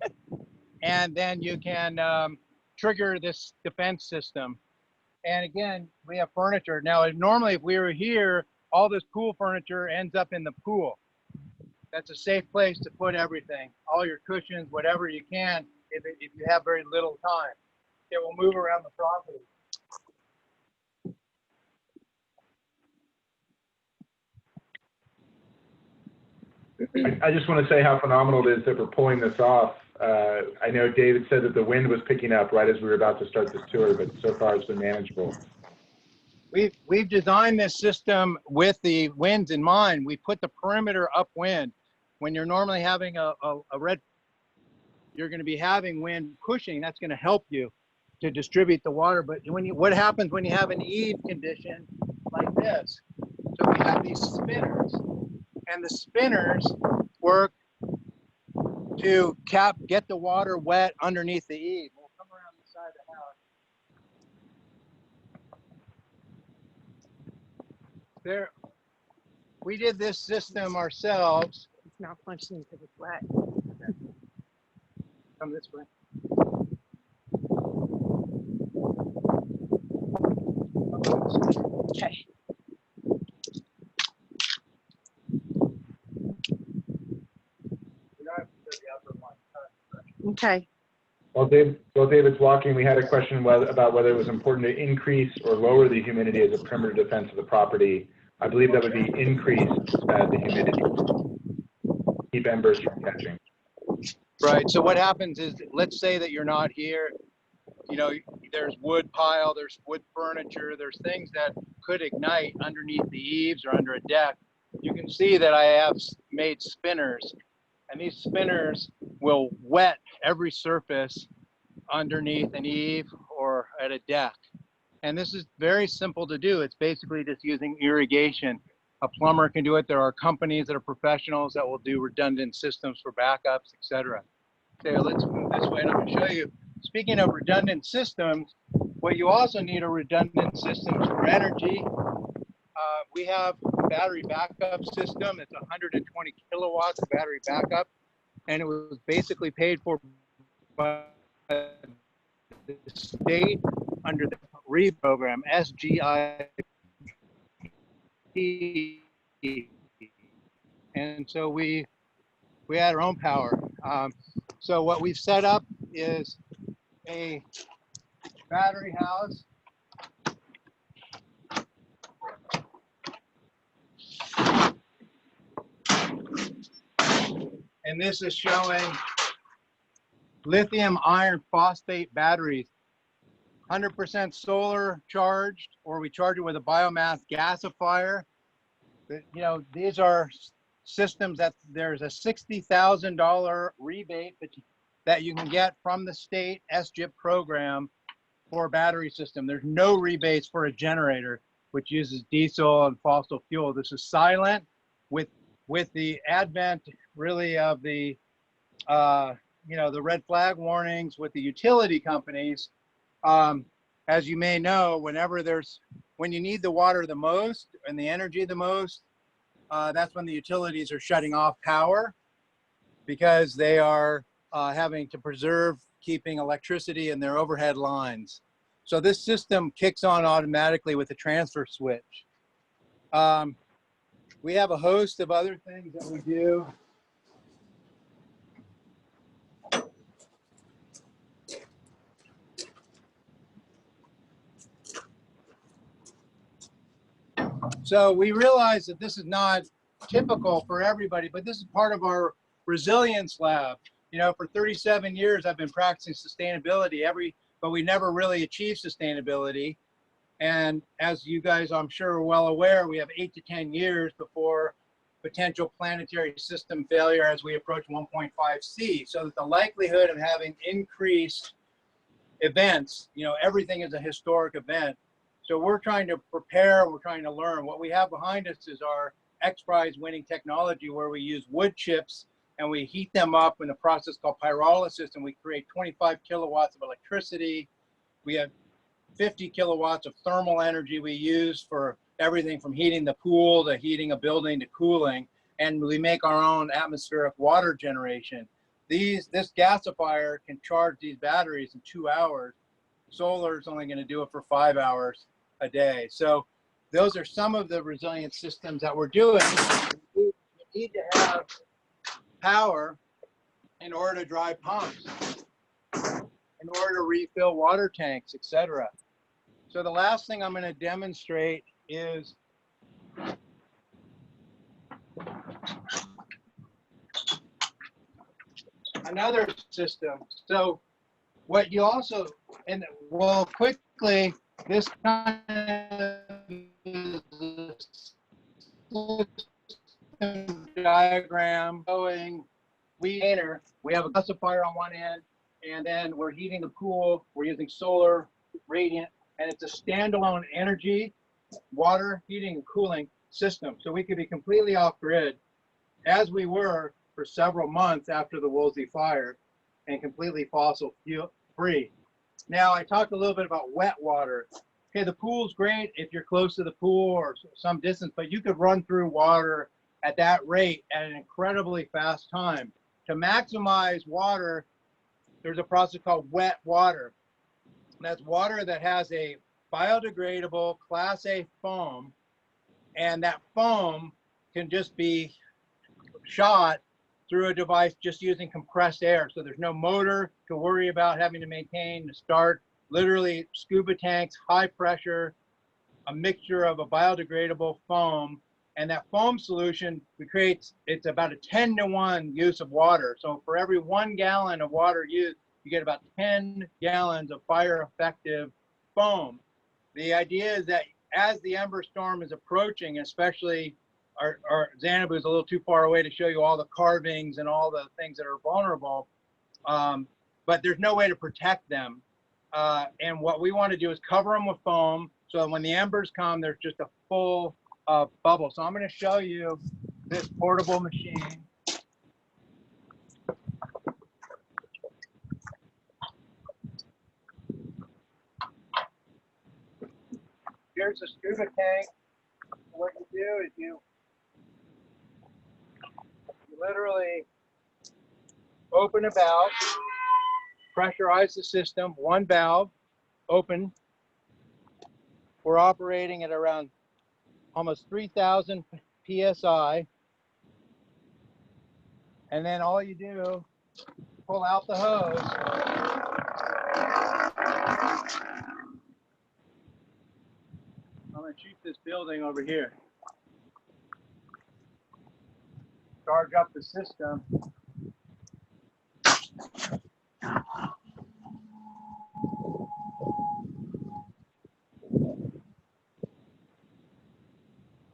And then you can trigger this defense system. And again, we have furniture. Now, normally if we were here, all this pool furniture ends up in the pool. That's a safe place to put everything, all your cushions, whatever you can, if you have very little time. It will move around the property. I just want to say how phenomenal it is that we're pulling this off. I know David said that the wind was picking up right as we were about to start this tour, but so far it's been manageable. We've designed this system with the winds in mind. We put the perimeter upwind. When you're normally having a red, you're going to be having wind pushing. That's going to help you to distribute the water. But what happens when you have an eve condition like this? So we have these spinners, and the spinners work to get the water wet underneath the eave. We'll come around the side of the house. There, we did this system ourselves. It's malfunctioning because it's wet. Come this way. Okay. Okay. While David's walking, we had a question about whether it was important to increase or lower the humidity as a perimeter defense of the property. I believe that would be increase the humidity. Keep embers from catching. Right. So what happens is, let's say that you're not here. You know, there's wood pile, there's wood furniture, there's things that could ignite underneath the eaves or under a deck. You can see that I have made spinners, and these spinners will wet every surface underneath an eave or at a deck. And this is very simple to do. It's basically just using irrigation. A plumber can do it. There are companies that are professionals that will do redundant systems for backups, etc. Okay, let's move this way and I'm going to show you. Speaking of redundant systems, what you also need are redundant systems for energy. We have a battery backup system. It's 120 kilowatts of battery backup, and it was basically paid for by the state under the RE program, SGIP. And so we had our own power. So what we've set up is a battery house. And this is showing lithium iron phosphate batteries, 100% solar charged, or we charge it with a biomass gasifier. You know, these are systems that there's a $60,000 rebate that you can get from the state SGIP program for a battery system. There's no rebates for a generator, which uses diesel and fossil fuel. This is silent. With the advent really of the, you know, the red flag warnings with the utility companies. As you may know, when you need the water the most and the energy the most, that's when the utilities are shutting off power because they are having to preserve keeping electricity in their overhead lines. So this system kicks on automatically with a transfer switch. We have a host of other things that we do. So we realize that this is not typical for everybody, but this is part of our resilience lab. You know, for 37 years, I've been practicing sustainability, but we never really achieved sustainability. And as you guys, I'm sure, are well aware, we have 8 to 10 years before potential planetary system failure as we approach 1.5C. So that the likelihood of having increased events, you know, everything is a historic event. So we're trying to prepare, we're trying to learn. What we have behind us is our X Prize winning technology where we use wood chips and we heat them up in a process called pyrolysis, and we create 25 kilowatts of electricity. We have 50 kilowatts of thermal energy we use for everything from heating the pool to heating a building to cooling. And we make our own atmospheric water generation. This gasifier can charge these batteries in 2 hours. Solar is only going to do it for 5 hours a day. So those are some of the resilient systems that we're doing. You need to have power in order to drive pumps, in order to refill water tanks, etc. So the last thing I'm going to demonstrate is another system. So what you also, and well, quickly, this kind of is a system diagram showing we have a gasifier on one end, and then we're heating the pool. We're using solar, radiant, and it's a standalone energy, water, heating, and cooling system. So we could be completely off grid, as we were for several months after the Woolsey fire, and completely fossil fuel free. Now, I talked a little bit about wet water. Okay, the pool's great if you're close to the pool or some distance, but you could run through water at that rate at an incredibly fast time. To maximize water, there's a process called wet water. That's water that has a biodegradable Class A foam, and that foam can just be shot through a device just using compressed air. So there's no motor to worry about having to maintain, to start. Literally scuba tanks, high pressure, a mixture of a biodegradable foam. And that foam solution, it's about a 10-to-1 use of water. So for every 1 gallon of water used, you get about 10 gallons of fire effective foam. The idea is that as the Ember storm is approaching, especially our Xanadu is a little too far away to show you all the carvings and all the things that are vulnerable, but there's no way to protect them. And what we want to do is cover them with foam, so that when the embers come, there's just a full bubble. So I'm going to show you this portable machine. Here's a scuba tank. What you do is you literally open a valve, pressurize the system, one valve, open. We're operating at around almost 3,000 PSI. And then all you do, pull out the hose. I'm gonna shoot this building over here. Charge up the system.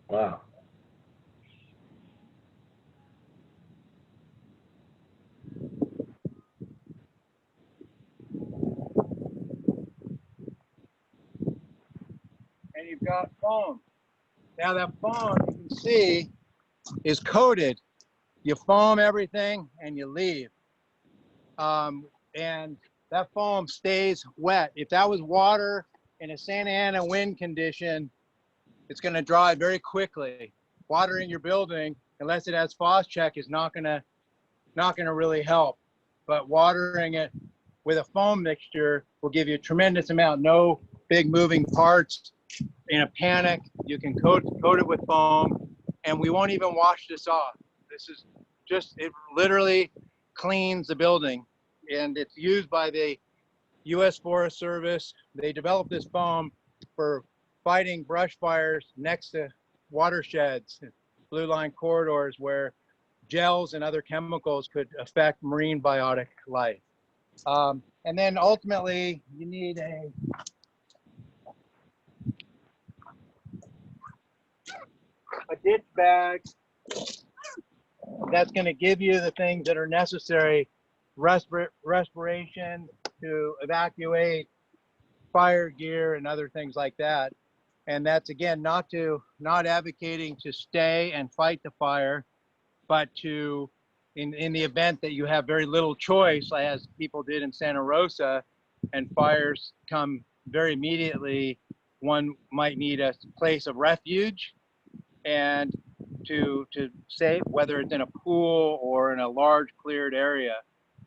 Wow. And you've got foam. Now that foam, you can see, is coated. You foam everything and you leave. And that foam stays wet. If that was water in a Santa Ana wind condition, it's going to dry very quickly. Water in your building, unless it has frost check, is not going to really help. But watering it with a foam mixture will give you a tremendous amount. No big moving parts. In a panic, you can coat it with foam, and we won't even wash this off. This is just, it literally cleans the building, and it's used by the U.S. Forest Service. They developed this foam for fighting brush fires next to watersheds, blue line corridors where gels and other chemicals could affect marine biotic life. And then ultimately, you need a ditch bag that's going to give you the things that are necessary, respiration, to evacuate, fire gear, and other things like that. And that's, again, not advocating to stay and fight the fire, but to, in the event that you have very little choice, as people did in Santa Rosa, and fires come very immediately, one might need a place of refuge and to save, whether it's in a pool or in a large cleared area.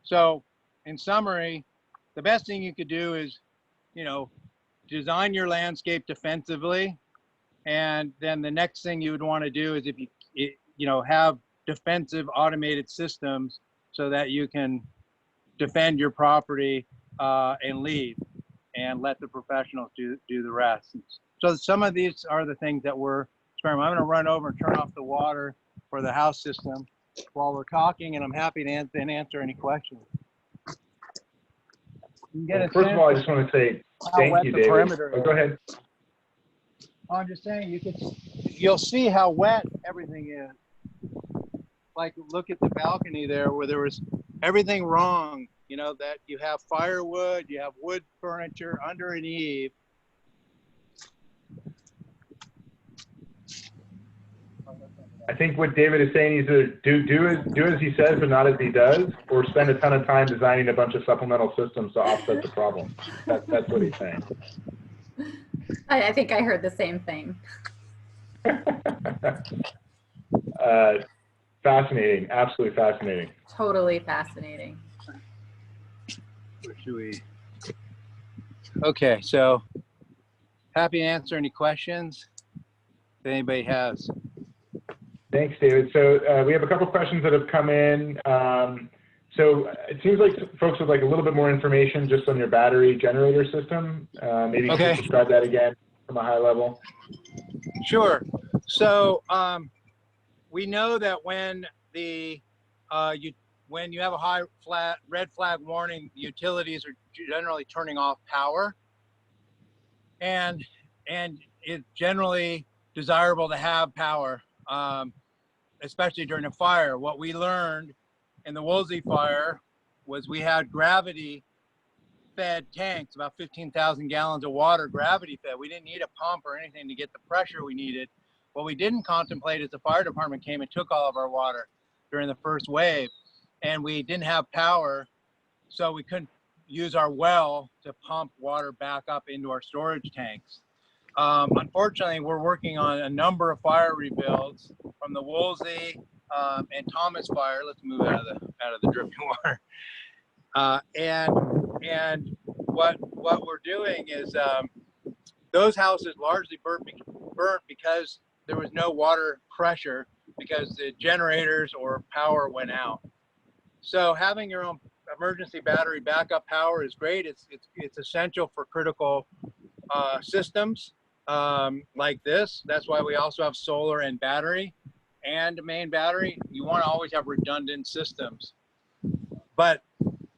So in summary, the best thing you could do is, you know, design your landscape defensively. And then the next thing you would want to do is, if you know, have defensive automated systems so that you can defend your property and leave and let the professionals do the rest. So some of these are the things that we're experimenting. I'm going to run over and turn off the water for the house system while we're talking, and I'm happy to answer any questions. Well, first of all, I just want to say thank you, David. Oh, go ahead. I'm just saying, you'll see how wet everything is. Like, look at the balcony there where there was everything wrong. You know, that you have firewood, you have wood furniture under an eave. I think what David is saying is either do as he says, but not as he does, or spend a ton of time designing a bunch of supplemental systems to offset the problem. That's what he's saying. I think I heard the same thing. Fascinating, absolutely fascinating. Totally fascinating. Where should we? Okay, so happy to answer any questions that anybody has. Thanks, David. So we have a couple questions that have come in. So it seems like folks would like a little bit more information just on your battery generator system. Maybe you could describe that again from a high level. Sure. So we know that when when you have a high red flag warning, utilities are generally turning off power, and it's generally desirable to have power, especially during a fire. What we learned in the Woolsey fire was we had gravity fed tanks, about 15,000 gallons of water gravity fed. We didn't need a pump or anything to get the pressure we needed. What we didn't contemplate is the fire department came and took all of our water during the first wave, and we didn't have power, so we couldn't use our well to pump water back up into our storage tanks. Unfortunately, we're working on a number of fire rebuilds from the Woolsey and Thomas fire. Let's move out of the dripping water. And what we're doing is those houses largely burnt because there was no water pressure because the generators or power went out. So having your own emergency battery backup power is great. It's essential for critical systems like this. That's why we also have solar and battery and main battery. You want to always have redundant systems. But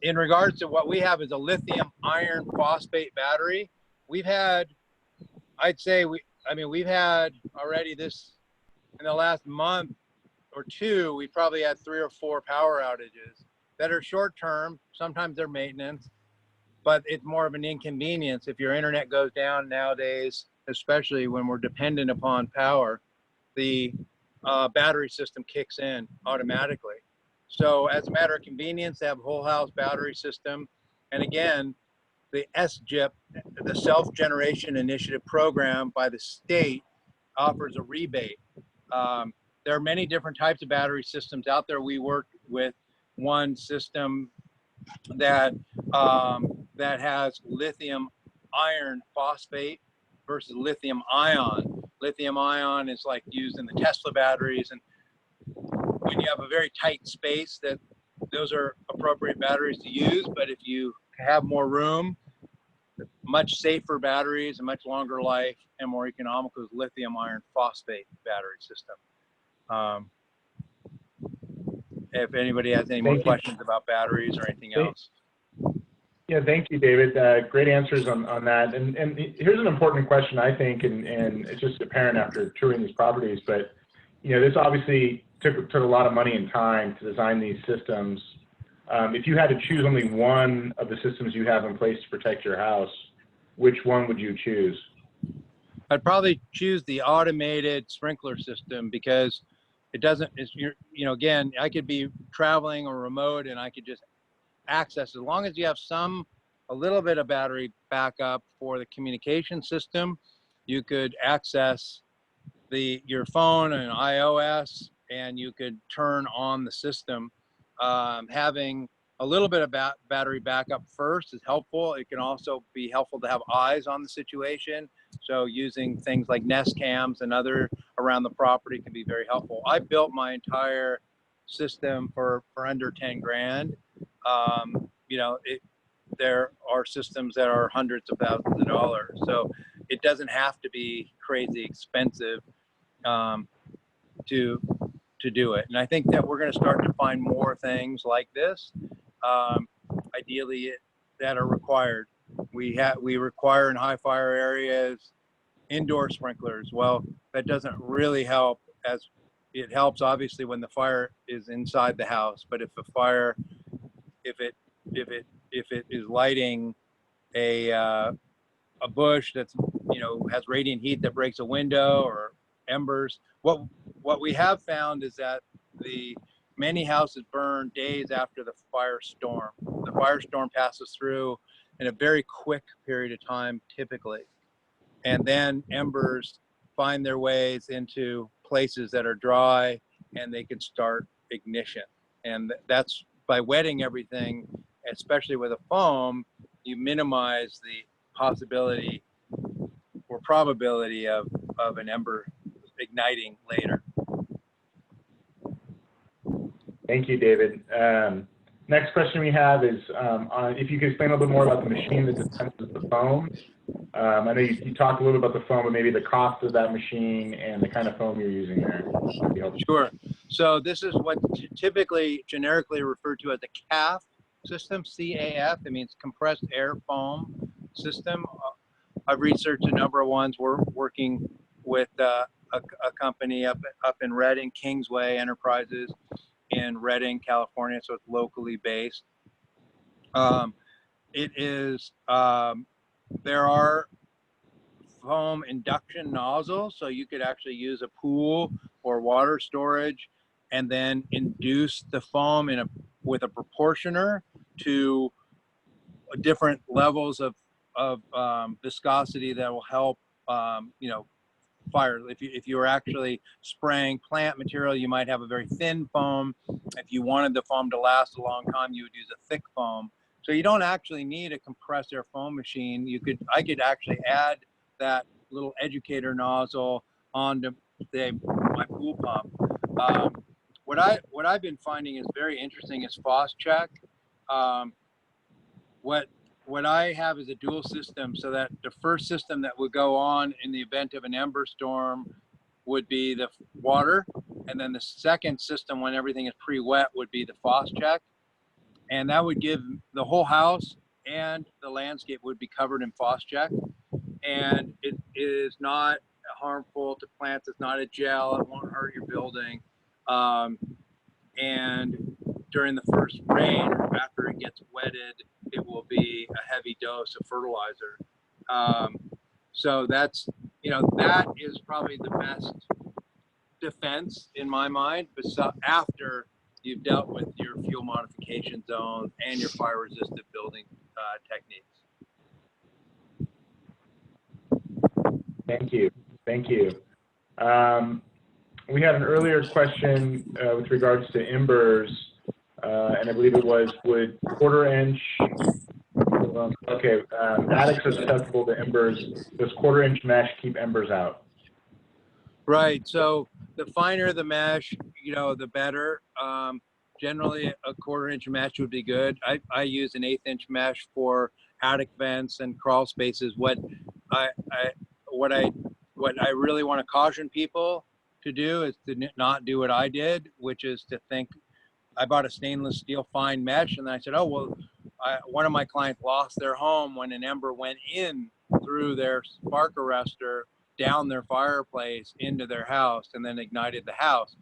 in regards to what we have is a lithium iron phosphate battery. We've had, I'd say we've had already this in the last month or two, we probably had 3 or 4 power outages that are short term. Sometimes they're maintenance, but it's more of an inconvenience. If your internet goes down nowadays, especially when we're dependent upon power, the battery system kicks in automatically. So as a matter of convenience, they have a whole house battery system. And again, the SGIP, the Self-Generation Initiative program by the state, offers a rebate. There are many different types of battery systems out there. We work with one system that that has lithium iron phosphate versus lithium ion. Lithium ion is like used in the Tesla batteries, and when you have a very tight space, that those are appropriate batteries to use. But if you have more room, much safer batteries, a much longer life, and more economical is lithium iron phosphate battery system. If anybody has any more questions about batteries or anything else. Yeah, thank you, David. Great answers on that. And here's an important question, I think, and it's just apparent after touring these properties, but you know, this obviously took a lot of money and time to design these systems. If you had to choose only one of the systems you have in place to protect your house, which one would you choose? I'd probably choose the automated sprinkler system because it doesn't, you know, again, I could be traveling or remote and I could just access, as long as you have a little bit of battery backup for the communication system, you could access your phone and iOS, and you could turn on the system. Having a little bit of battery backup first is helpful. It can also be helpful to have eyes on the situation. So using things like Nest cams and other around the property can be very helpful. I built my entire system for under 10 grand. You know, there are systems that are hundreds of thousands of dollars. So it doesn't have to be crazy expensive to do it. And I think that we're going to start to find more things like this, ideally that are required. We require in high fire areas indoor sprinklers. Well, that doesn't really help, as it helps obviously when the fire is inside the house. But if it is lighting a bush that's, you know, has radiant heat that breaks a window or embers, what we have found is that many houses burn days after the firestorm. The firestorm passes through in a very quick period of time, typically. And then embers find their ways into places that are dry, and they can start ignition. And that's by wetting everything, especially with a foam, you minimize the possibility or probability of an ember igniting later. Thank you, David. Next question we have is if you could explain a little bit more about the machine that dispenses the foam. I know you talked a little about the foam, but maybe the cost of that machine and the kind of foam you're using there. Sure. So this is what typically generically referred to as a CAF system, CAF. It means compressed air foam system. I've researched a number of ones. We're working with a company up in Redding, Kingsway Enterprises in Redding, California, so it's locally based. There are foam induction nozzles, so you could actually use a pool or water storage and then induce the foam with a proportioner to different levels of viscosity that will help, you know, fire. If you were actually spraying plant material, you might have a very thin foam. If you wanted the foam to last a long time, you would use a thick foam. So you don't actually need a compressed air foam machine. I could actually add that little educator nozzle onto, say, my pool pump. What I've been finding is very interesting is frost check. What I have is a dual system, so that the first system that would go on in the event of an ember storm would be the water, and then the second system, when everything is pre-wet, would be the frost check, and that would give the whole house and the landscape would be covered in frost check, and it is not harmful to plants. It's not a gel. It won't hurt your building, and during the first rain or after it gets wetted, it will be a heavy dose of fertilizer. So that's, you know, that is probably the best defense in my mind, but after you've dealt with your fuel modification zone and your fire resistant building techniques. Thank you. Thank you. We had an earlier question with regards to embers, and I believe it was, would quarter-inch, attics are susceptible to embers. Does quarter-inch mesh keep embers out? Right. So the finer the mesh, you know, the better. Generally, a quarter-inch mesh would be good. I use an 1/8-inch mesh for attic vents and crawl spaces. What I really want to caution people to do is to not do what I did, which is to think, I bought a stainless steel fine mesh, and I said, oh, well, one of my clients lost their home when an ember went in through their spark arrestor, down their fireplace, into their house, and then ignited the house.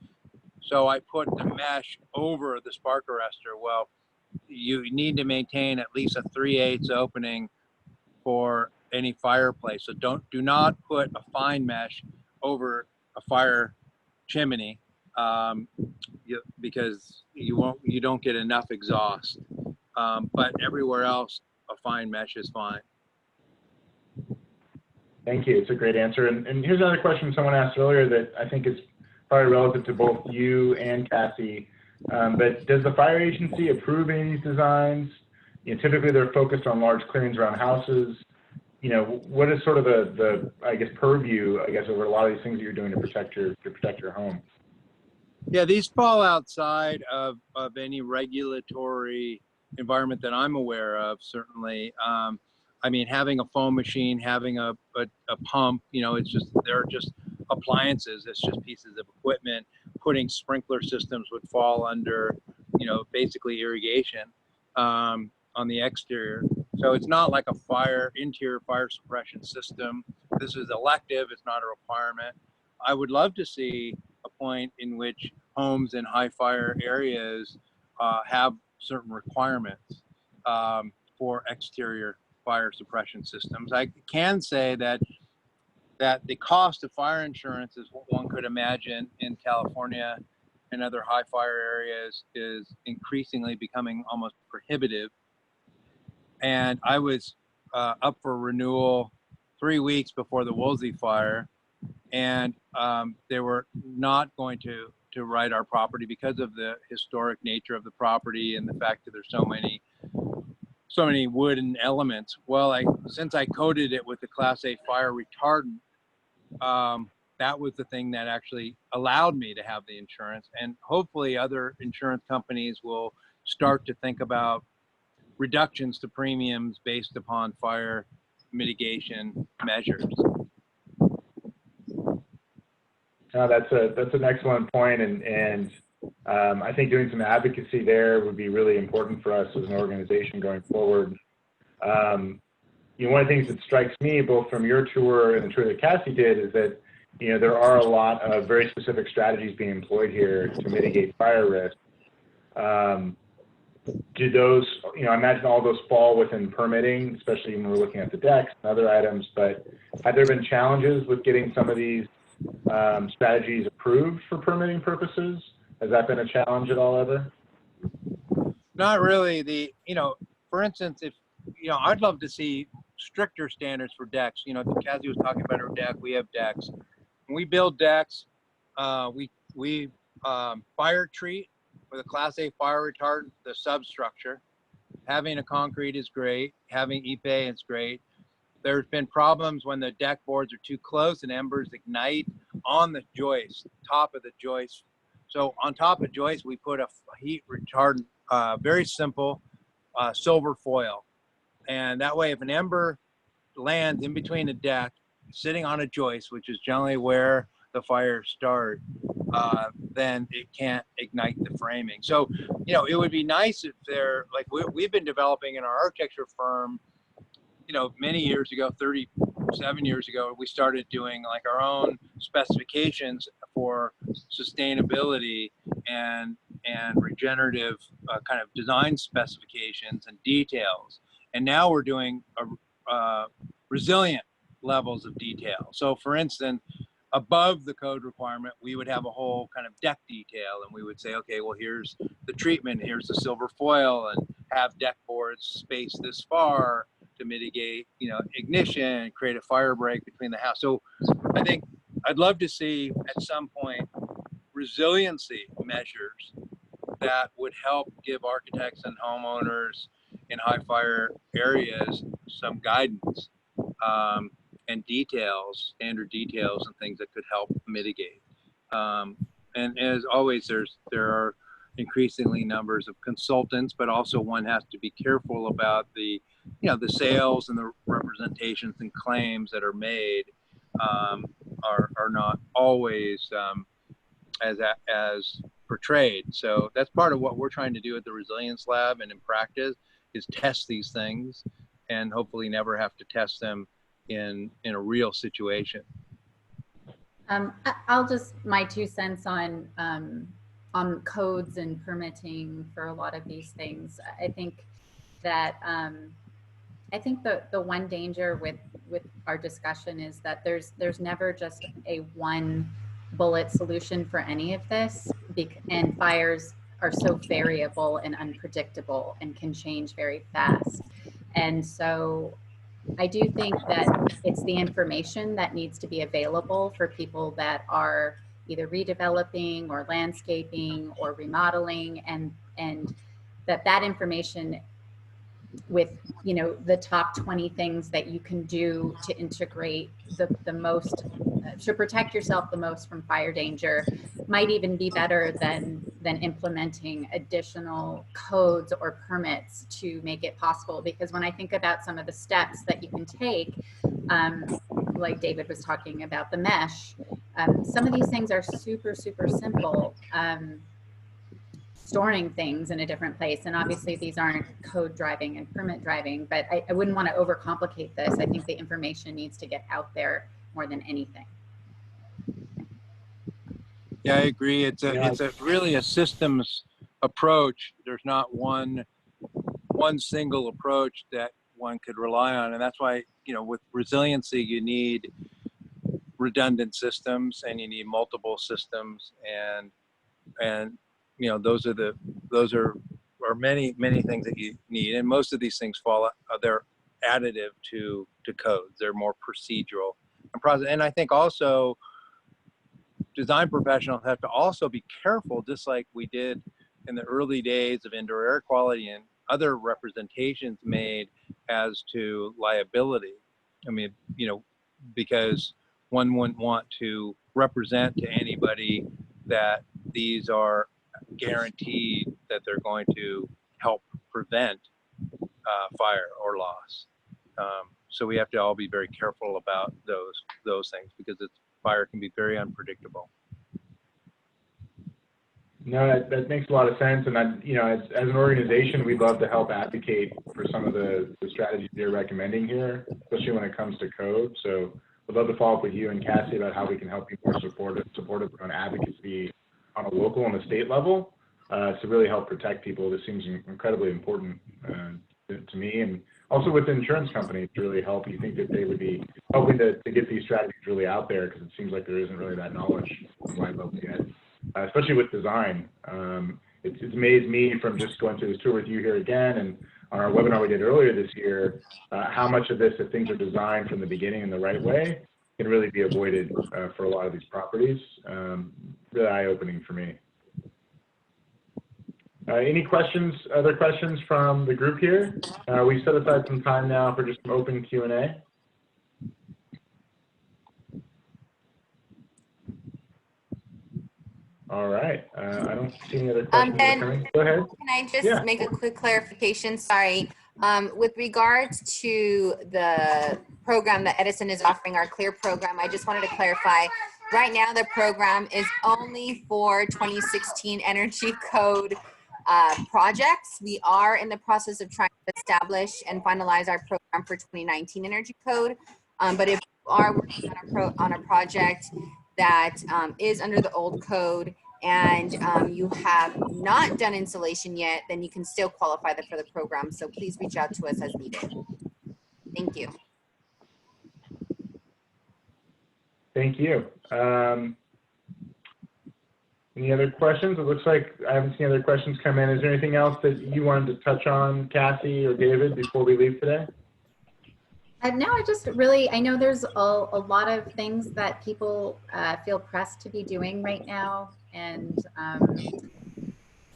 So I put the mesh over the spark arrestor. Well, you need to maintain at least a 3/8 opening for any fireplace. So do not put a fine mesh over a fire chimney, because you don't get enough exhaust. But everywhere else, a fine mesh is fine. Thank you. It's a great answer. And here's another question someone asked earlier that I think is probably relative to both you and Cassy. But does the fire agency approve any of these designs? You know, typically they're focused on large clearings around houses. You know, what is sort of the I guess purview, I guess, over a lot of these things that you're doing to protect your home? Yeah, these fall outside of any regulatory environment that I'm aware of, certainly. I mean, having a foam machine, having a pump, you know, they're just appliances. It's just pieces of equipment. Putting sprinkler systems would fall under, you know, basically irrigation on the exterior. So it's not like a interior fire suppression system. This is elective. It's not a requirement. I would love to see a point in which homes in high fire areas have certain requirements for exterior fire suppression systems. I can say that the cost of fire insurance is what one could imagine in California and other high fire areas is increasingly becoming almost prohibitive. And I was up for renewal 3 weeks before the Woolsey fire, and they were not going to write our property because of the historic nature of the property and the fact that there's so many wooden elements. Well, since I coated it with the Class A fire retardant, that was the thing that actually allowed me to have the insurance. And hopefully other insurance companies will start to think about reductions to premiums based upon fire mitigation measures. No, that's an excellent point, and I think doing some advocacy there would be really important for us as an organization going forward. You know, one of the things that strikes me, both from your tour and the tour that Cassy did, is that, you know, there are a lot of very specific strategies being employed here to mitigate fire risk. Do those, you know, I imagine all those fall within permitting, especially when we're looking at the decks and other items, but have there been challenges with getting some of these strategies approved for permitting purposes? Has that been a challenge at all ever? Not really. You know, for instance, if, you know, I'd love to see stricter standards for decks. You know, Cassy was talking about her deck. We have decks. When we build decks, we fire treat with a Class A fire retardant the substructure. Having a concrete is great. Having Ipe is great. There's been problems when the deck boards are too close and embers ignite on the joist, top of the joist. So on top of joist, we put a heat retardant, very simple silver foil. And that way, if an ember lands in between the deck, sitting on a joist, which is generally where the fires start, then it can't ignite the framing. So, you know, it would be nice if like we've been developing in our architecture firm, you know, many years ago, 37 years ago, we started doing like our own specifications for sustainability and regenerative kind of design specifications and details. And now we're doing resilient levels of detail. So for instance, above the code requirement, we would have a whole kind of deck detail, and we would say, okay, well, here's the treatment, here's the silver foil, and have deck boards spaced this far to mitigate, you know, ignition and create a fire break between the house. So I think I'd love to see at some point resiliency measures that would help give architects and homeowners in high fire areas some guidance and details, standard details and things that could help mitigate. And as always, there are increasingly numbers of consultants, but also one has to be careful about the, you know, the sales and the representations and claims that are made are not always as portrayed. So that's part of what we're trying to do at the Resilience Lab and in practice is test these things and hopefully never have to test them in a real situation. I'll just, my 2 cents on codes and permitting for a lot of these things. I think that the one danger with our discussion is that there's never just a one bullet solution for any of this, and fires are so variable and unpredictable and can change very fast. And so I do think that it's the information that needs to be available for people that are either redeveloping or landscaping or remodeling, and that information with, you know, the top 20 things that you can do to integrate the most, to protect yourself the most from fire danger, might even be better than implementing additional codes or permits to make it possible. Because when I think about some of the steps that you can take, like David was talking about the mesh, some of these things are super simple. Storing things in a different place. And obviously these aren't code driving and permit driving, but I wouldn't want to overcomplicate this. I think the information needs to get out there more than anything. Yeah, I agree. It's a really a systems approach. There's not one single approach that one could rely on. And that's why, you know, with resiliency, you need redundant systems and you need multiple systems, and you know, those are many things that you need, and most of these things they're additive to codes. They're more procedural and process. And I think also design professionals have to also be careful, just like we did in the early days of indoor air quality and other representations made as to liability. I mean, you know, because one wouldn't want to represent to anybody that these are guaranteed that they're going to help prevent fire or loss. So we have to all be very careful about those things, because fire can be very unpredictable. No, that makes a lot of sense. And you know, as an organization, we'd love to help advocate for some of the strategies you're recommending here, especially when it comes to code. So we'd love to follow up with you and Cassy about how we can help be more supportive on advocacy on a local and a state level to really help protect people. This seems incredibly important to me, and also with insurance companies to really help. You think that they would be helping to get these strategies really out there, because it seems like there isn't really that knowledge on my level yet, especially with design. It's amazed me from just going through this tour with you here again, and on our webinar we did earlier this year, how much of this, if things are designed from the beginning in the right way, can really be avoided for a lot of these properties. Really eye-opening for me. Any questions, other questions from the group here? We set aside some time now for just some open Q&A. All right, I don't see any other questions. Go ahead. Can I just make a quick clarification? Sorry. With regards to the program that Edison is offering, our CLEAR program, I just wanted to clarify. Right now, the program is only for 2016 Energy Code projects. We are in the process of trying to establish and finalize our program for 2019 Energy Code. But if you are working on a project that is under the old code and you have not done installation yet, then you can still qualify for the program. So please reach out to us as needed. Thank you. Thank you. Any other questions? It looks like I haven't seen other questions come in. Is there anything else that you wanted to touch on, Cassy or David, before we leave today? No, I know there's a lot of things that people feel pressed to be doing right now, and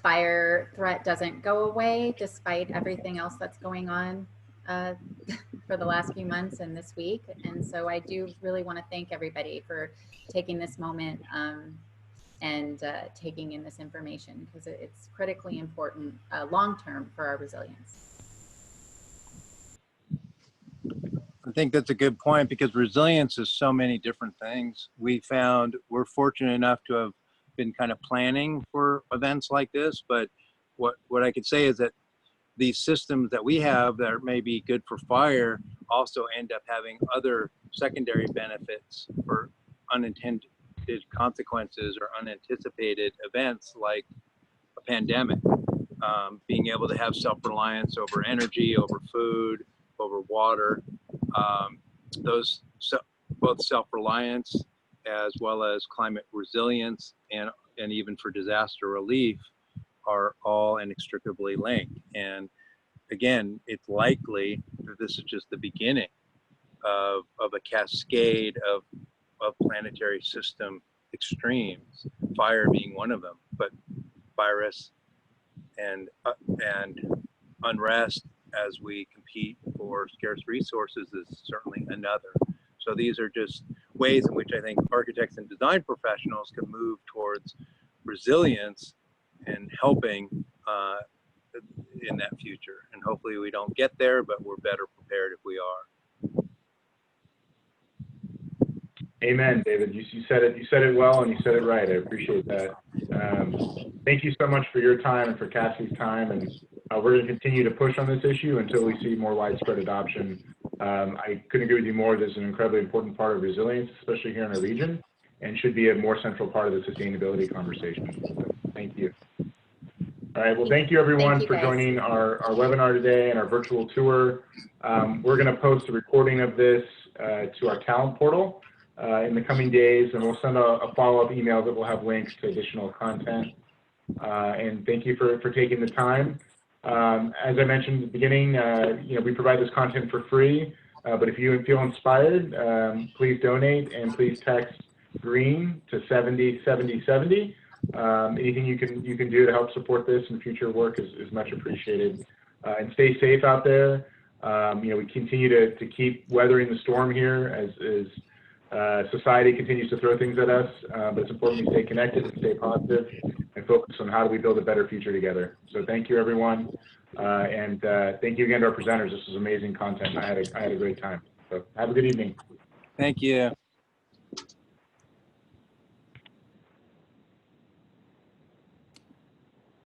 fire threat doesn't go away despite everything else that's going on for the last few months and this week. And so I do really want to thank everybody for taking this moment and taking in this information, because it's critically important long-term for our resilience. I think that's a good point, because resilience is so many different things. We're fortunate enough to have been kind of planning for events like this, but what I could say is that these systems that we have that may be good for fire also end up having other secondary benefits for unintended consequences or unanticipated events like a pandemic. Being able to have self-reliance over energy, over food, over water, both self-reliance as well as climate resilience and even for disaster relief are all inextricably linked. And again, it's likely that this is just the beginning of a cascade of planetary system extremes, fire being one of them, but virus and unrest as we compete for scarce resources is certainly another. So these are just ways in which I think architects and design professionals can move towards resilience and helping in that future. And hopefully we don't get there, but we're better prepared if we are. Amen, David. You said it well, and you said it right. I appreciate that. Thank you so much for your time and for Cassy's time, and we're going to continue to push on this issue until we see more widespread adoption. I couldn't agree with you more. This is an incredibly important part of resilience, especially here in our region, and should be a more central part of the sustainability conversation. So, thank you. All right. Well, thank you everyone for joining our webinar today and our virtual tour. We're going to post a recording of this to our talent portal in the coming days, and we'll send a follow-up email that will have links to additional content. And thank you for taking the time. As I mentioned at the beginning, we provide this content for free, but if you feel inspired, please donate and please text GREEN to 707070. Anything you can do to help support this and future work is much appreciated. And stay safe out there. We continue to keep weathering the storm here as society continues to throw things at us, but it's important we stay connected and stay positive and focus on how do we build a better future together. So thank you, everyone. And thank you again to our presenters. This was amazing content. I had a great time. So have a good evening. Thank you.